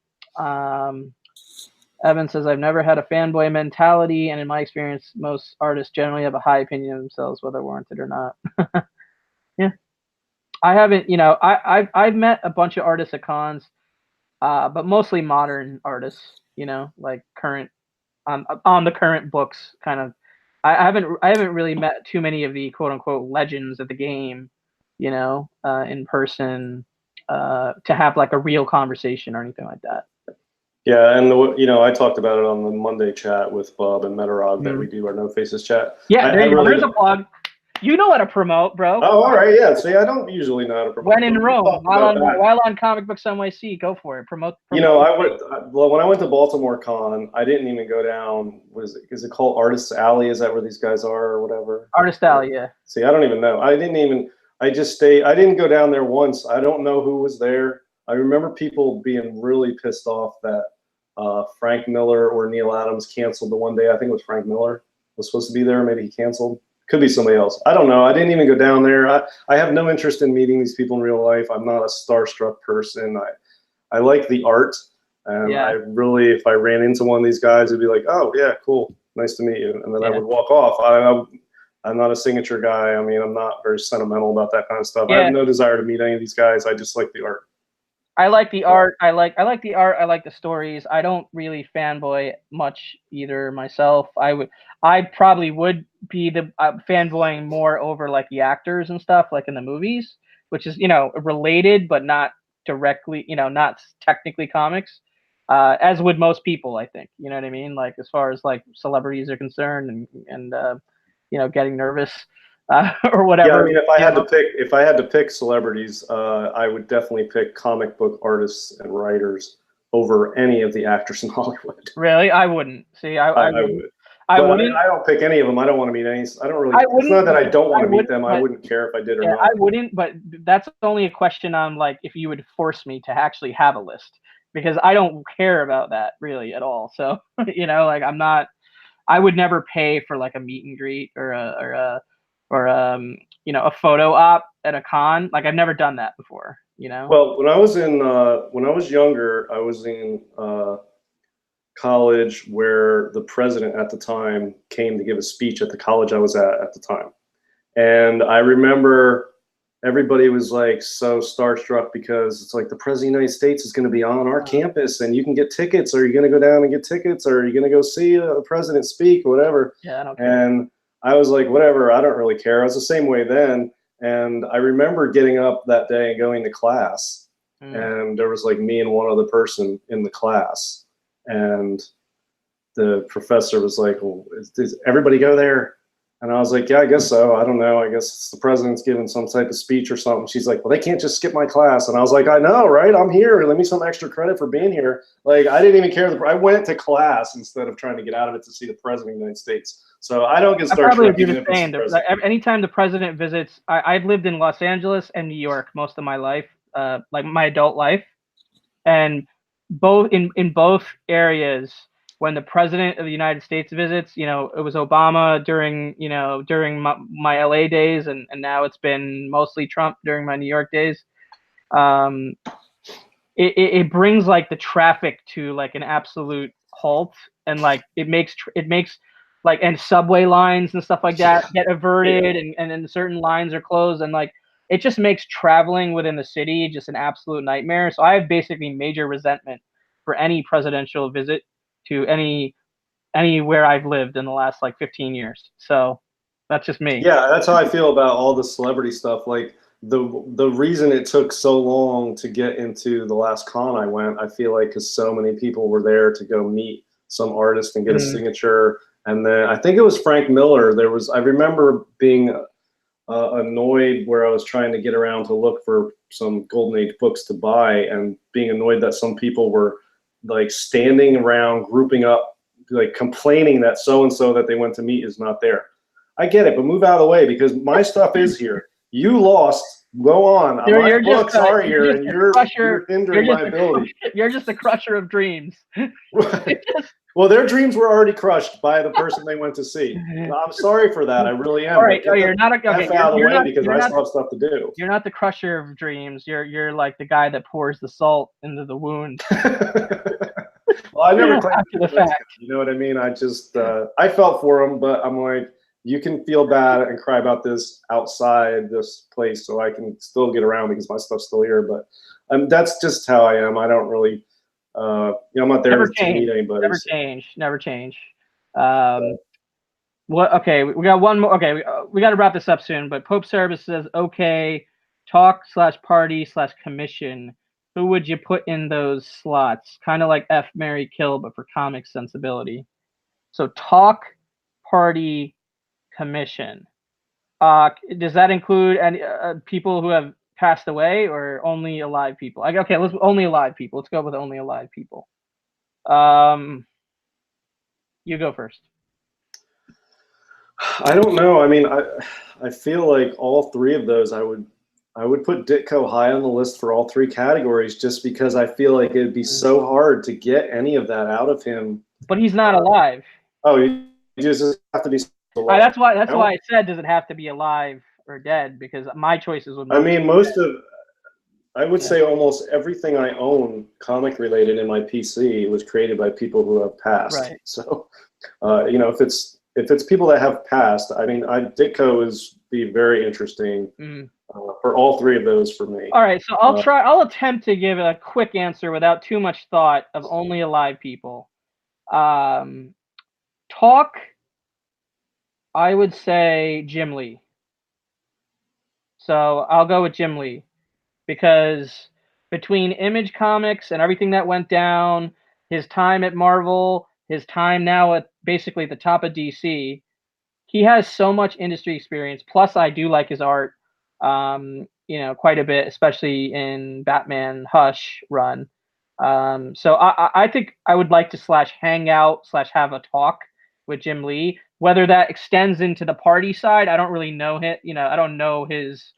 Evan says, I've never had a fanboy mentality, and in my experience, most artists generally have a high opinion of themselves, whether warranted or not. Yeah. I haven't, I've met a bunch of artists at cons, but mostly modern artists, like current, on the current books kind of. I haven't really met too many of the quote unquote legends of the game, in person, to have like a real conversation or anything like that. Yeah, and I talked about it on the Monday chat with Bob and Metarog that we do our No Faces chat. Yeah, there's a plug. You know how to promote, bro. Oh, all right, yeah. See, I don't usually know how to promote. When in Rome, while on ComicBooksNYC, go for it. Promote. When I went to Baltimore Con, I didn't even go down. Is it called Artists Alley? Is that where these guys are or whatever? Artist Alley, yeah. See, I don't even know. I just stayed. I didn't go down there once. I don't know who was there. I remember people being really pissed off that Frank Miller or Neil Adams canceled the one day. I think it was Frank Miller was supposed to be there. Maybe he canceled. Could be somebody else. I don't know. I didn't even go down there. I have no interest in meeting these people in real life. I'm not a starstruck person. I like the art. And I really, if I ran into one of these guys, it'd be like, oh, yeah, cool. Nice to meet you. And then I would walk off. I'm not a signature guy. I mean, I'm not very sentimental about that kind of stuff. I have no desire to meet any of these guys. I just like the art. I like the art. I like the art. I like the stories. I don't really fanboy much either myself. I probably would be the fanboying more over like the actors and stuff, like in the movies, which is related but not directly, not technically comics, as would most people, I think. You know what I mean? Like as far as like celebrities are concerned, and getting nervous. Or whatever. Yeah, I mean, if I had to pick celebrities, I would definitely pick comic book artists and writers over any of the actors in Hollywood. Really, I wouldn't. See, I would. I don't pick any of them. I don't want to meet any. I don't really. It's not that I don't want to meet them. I wouldn't care if I did or not. I wouldn't, but that's only a question on like if you would force me to actually have a list, because I don't care about that really at all. So like I'm not. I would never pay for like a meet and greet or a photo op at a con. Like I've never done that before, Well, when I was younger, I was in college where the president at the time came to give a speech at the college I was at the time. And I remember everybody was like so starstruck because it's like the president of the United States is going to be on our campus and you can get tickets. Are you going to go down and get tickets? Or are you going to go see the president speak or whatever? Yeah, I don't care. And I was like, whatever, I don't really care. I was the same way then. And I remember getting up that day and going to class. And there was like me and one other person in the class. And the professor was like, well, does everybody go there? And I was like, yeah, I guess so. I don't know. I guess the president's giving some type of speech or something. She's like, well, they can't just skip my class. And I was like, I know, right? I'm here. Let me some extra credit for being here. Like, I didn't even care. I went to class instead of trying to get out of it to see the president of the United States. So I don't get starstruck. Anytime the president visits, I've lived in Los Angeles and New York most of my life, like my adult life. And in both areas, when the president of the United States visits, it was Obama during my LA days, and now it's been mostly Trump during my New York days. It brings like the traffic to like an absolute halt, and like it makes like, and subway lines and stuff like that get averted, and then certain lines are closed, and like it just makes traveling within the city just an absolute nightmare. So I have basically major resentment for any presidential visit to anywhere I've lived in the last like 15 years. So that's just me. Yeah, that's how I feel about all the celebrity stuff. Like the reason it took so long to get into the last con I went, I feel like because so many people were there to go meet some artist and get a signature. And then I think it was Frank Miller. I remember being annoyed where I was trying to get around to look for some Golden Age books to buy, and being annoyed that some people were like standing around, grouping up, like complaining that so-and-so that they went to meet is not there. I get it, but move out of the way because my stuff is here. You lost. Go on. My books are here, and you're hindering my ability. You're just a crusher of dreams. Right. Well, their dreams were already crushed by the person they went to see. I'm sorry for that. I really am. All right, you're not okay. Out of the way because I still have stuff to do. You're not the crusher of dreams. You're like the guy that pours the salt into the wound. Well, I never claimed after the fact. You know what I mean? I just I felt for him, but I'm like, you can feel bad and cry about this outside this place, so I can still get around because my stuff's still here. But that's just how I am. I don't really. I'm not there to meet anybody. Never change. What? Okay, we got one more. Okay, we got to wrap this up soon. But Pope Service says, okay, talk/party/commission. Who would you put in those slots? Kind of like F, Marry, Kill, but for comic sensibility. So talk, party, commission. Does that include any people who have passed away or only alive people? Okay, let's only alive people. Let's go with only alive people. You go first. I don't know. I mean, I feel like all three of those I would put Ditko high on the list for all three categories just because I feel like it'd be so hard to get any of that out of him. But he's not alive. Oh, you just have to be alive. That's why I said, does it have to be alive or dead? Because my choices would. I mean, I would say almost everything I own comic related in my PC was created by people who have passed. Right. So, if it's people that have passed, I mean, Ditko is be very interesting for all three of those for me. All right, so I'll attempt to give a quick answer without too much thought of only alive people. Talk, I would say Jim Lee. So I'll go with Jim Lee because between Image Comics and everything that went down, his time at Marvel, his time now at basically the top of DC, he has so much industry experience. Plus, I do like his art, quite a bit, especially in Batman Hush run. So I think I would like to hang out / have a talk with Jim Lee. Whether that extends into the party side, I don't really know him. I don't know his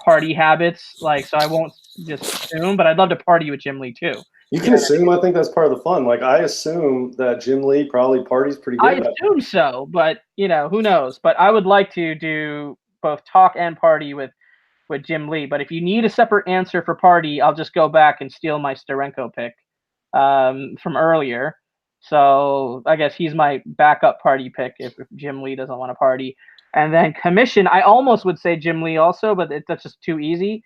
party habits, so I won't just assume. But I'd love to party with Jim Lee too. You can assume. I think that's part of the fun. Like I assume that Jim Lee probably parties pretty good. I assume so, but who knows? But I would like to do both talk and party with Jim Lee. But if you need a separate answer for party, I'll just go back and steal my Steranko pick from earlier. So I guess he's my backup party pick if Jim Lee doesn't want to party. And then commission, I almost would say Jim Lee also, but that's just too easy.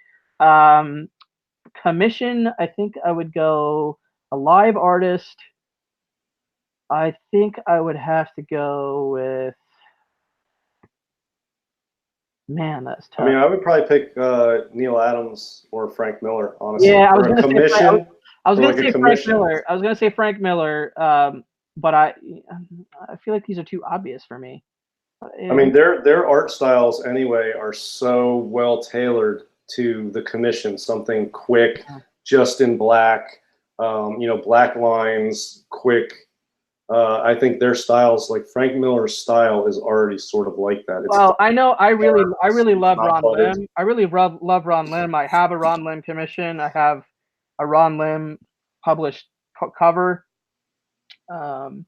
Commission, I think I would go a live artist. I think I would have to go with. Man, that's tough. I mean, I would probably pick Neil Adams or Frank Miller, honestly. Yeah, I was going to say Frank Miller. I was going to say Frank Miller, but I feel like these are too obvious for me. I mean, their art styles anyway are so well tailored to the commission. Something quick, just in black, black lines, quick. I think their styles, like Frank Miller's style, is already sort of like that. I know. I really love Ron Lim. I really love Ron Lim. I have a Ron Lim commission. I have a Ron Lim published cover. So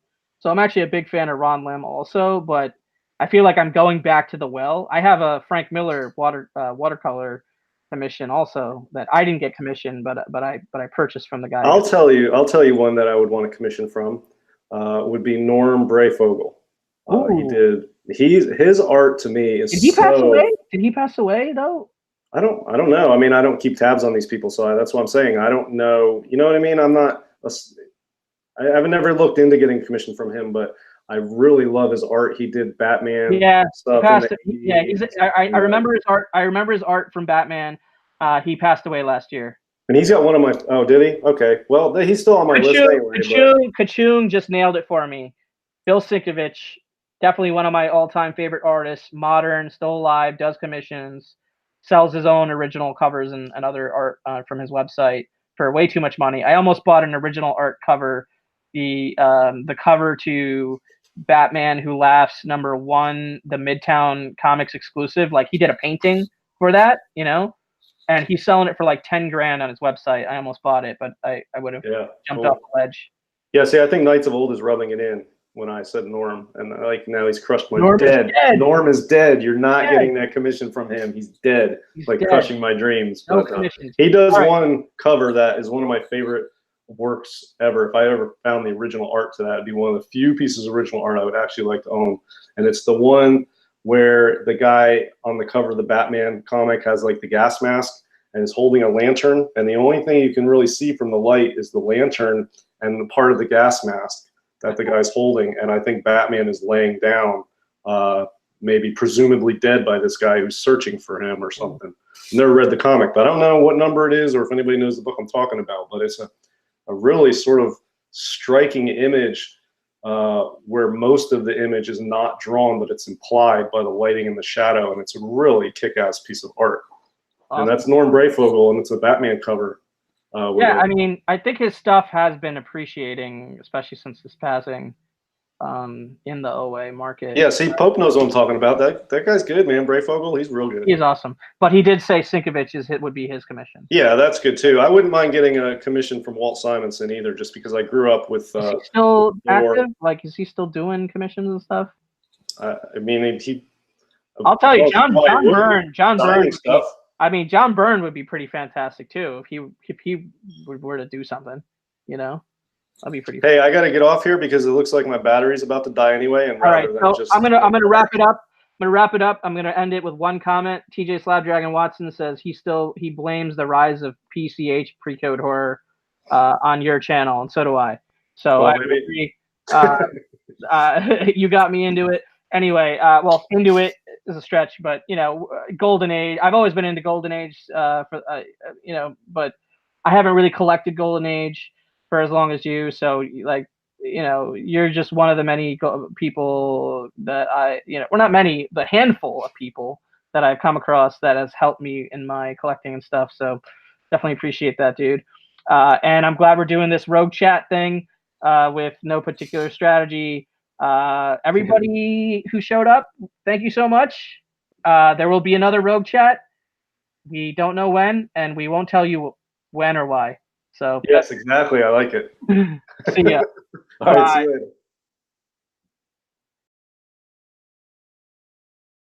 I'm actually a big fan of Ron Lim also, but I feel like I'm going back to the well. I have a Frank Miller watercolor commission also that I didn't get commissioned, but I purchased from the guy. I'll tell you one that I would want to commission from. Would be Norm Brayfogle. He Ooh. did. His art to me is Did he pass so. away? Did he pass away though? I don't know. I mean, I don't keep tabs on these people, so that's what I'm saying. I don't know. You know what I mean? I'm not. I've never looked into getting commission from him, but I really love his art. He did Batman Yeah, stuff. yeah. I remember his art. I remember his art from Batman. He passed away last year. And he's got one of my. Oh, did he? Okay. Well, he's still on my list anyway. Kachung just nailed it for me. Bill Sienkiewicz, definitely one of my all-time favorite artists. Modern, still alive, does commissions, sells his own original covers and other art from his website for way too much money. I almost bought an original art cover, the cover to Batman Who Laughs #1, the Midtown Comics exclusive. Like he did a painting for that, you know, and he's selling it for like 10 grand on his website. I almost bought it, but I would have jumped off the ledge. Yeah, see, I think Knights of Old is rubbing it in when I said Norm, and like now he's crushed my Norm dead. Is dead. Norm is dead. You're not getting that commission from him. He's dead. He's like dead. Crushing my dreams. No but, he does one cover that is one of my favorite works ever. If I ever found the original art to that, it'd be one of the few pieces of original art I would actually like to own. And it's the one where the guy on the cover of the Batman comic has like the gas mask and is holding a lantern, and the only thing you can really see from the light is the lantern and the part of the gas mask that the guy's holding. And I think Batman is laying down, maybe presumably dead by this guy who's searching for him or something. Never read the comic, but I don't know what number it is or if anybody knows the book I'm talking about, but it's a really sort of striking image where most of the image is not drawn, but it's implied by the lighting and the shadow, and it's a really kick-ass piece of art. Awesome. And that's Norm Brayfogle, and it's a Batman cover. Yeah, I mean, I think his stuff has been appreciating, especially since his passing in the OA market. Yeah, see, Pope knows what I'm talking about. That guy's good, man. Brayfogle, he's real good. He's awesome. But he did say Sienkiewicz would be his commission. Yeah, that's good, too. I wouldn't mind getting a commission from Walt Simonson either, just because I grew up with... Is he still active? Like, is he still doing commissions and stuff? I mean, I'll tell you, John Byrne stuff. I mean, John Byrne would be pretty fantastic too if he were to do something, you know. That'd be pretty. Hey, I got to get off here because it looks like my battery's about to die anyway. And all right, so I'm gonna wrap it up. I'm gonna end it with one comment. TJ Slabdragon Watson says he blames the rise of PCH pre-code horror on your channel, and so do I. So I agree. You got me into it. Anyway, well, into it is a stretch, but you know, Golden Age. I've always been into Golden Age, you know, but I haven't really collected Golden Age for as long as you. So, like, you know, you're just one of the many people that well, not many, but handful of people that I've come across that has helped me in my collecting and stuff. So, definitely appreciate that, dude. And I'm glad we're doing this Rogue Chat thing with no particular strategy. Everybody who showed up, thank you so much. There will be another Rogue Chat. We don't know when, and we won't tell you when or why. So yes, exactly. I like it. See ya. All right, see you later.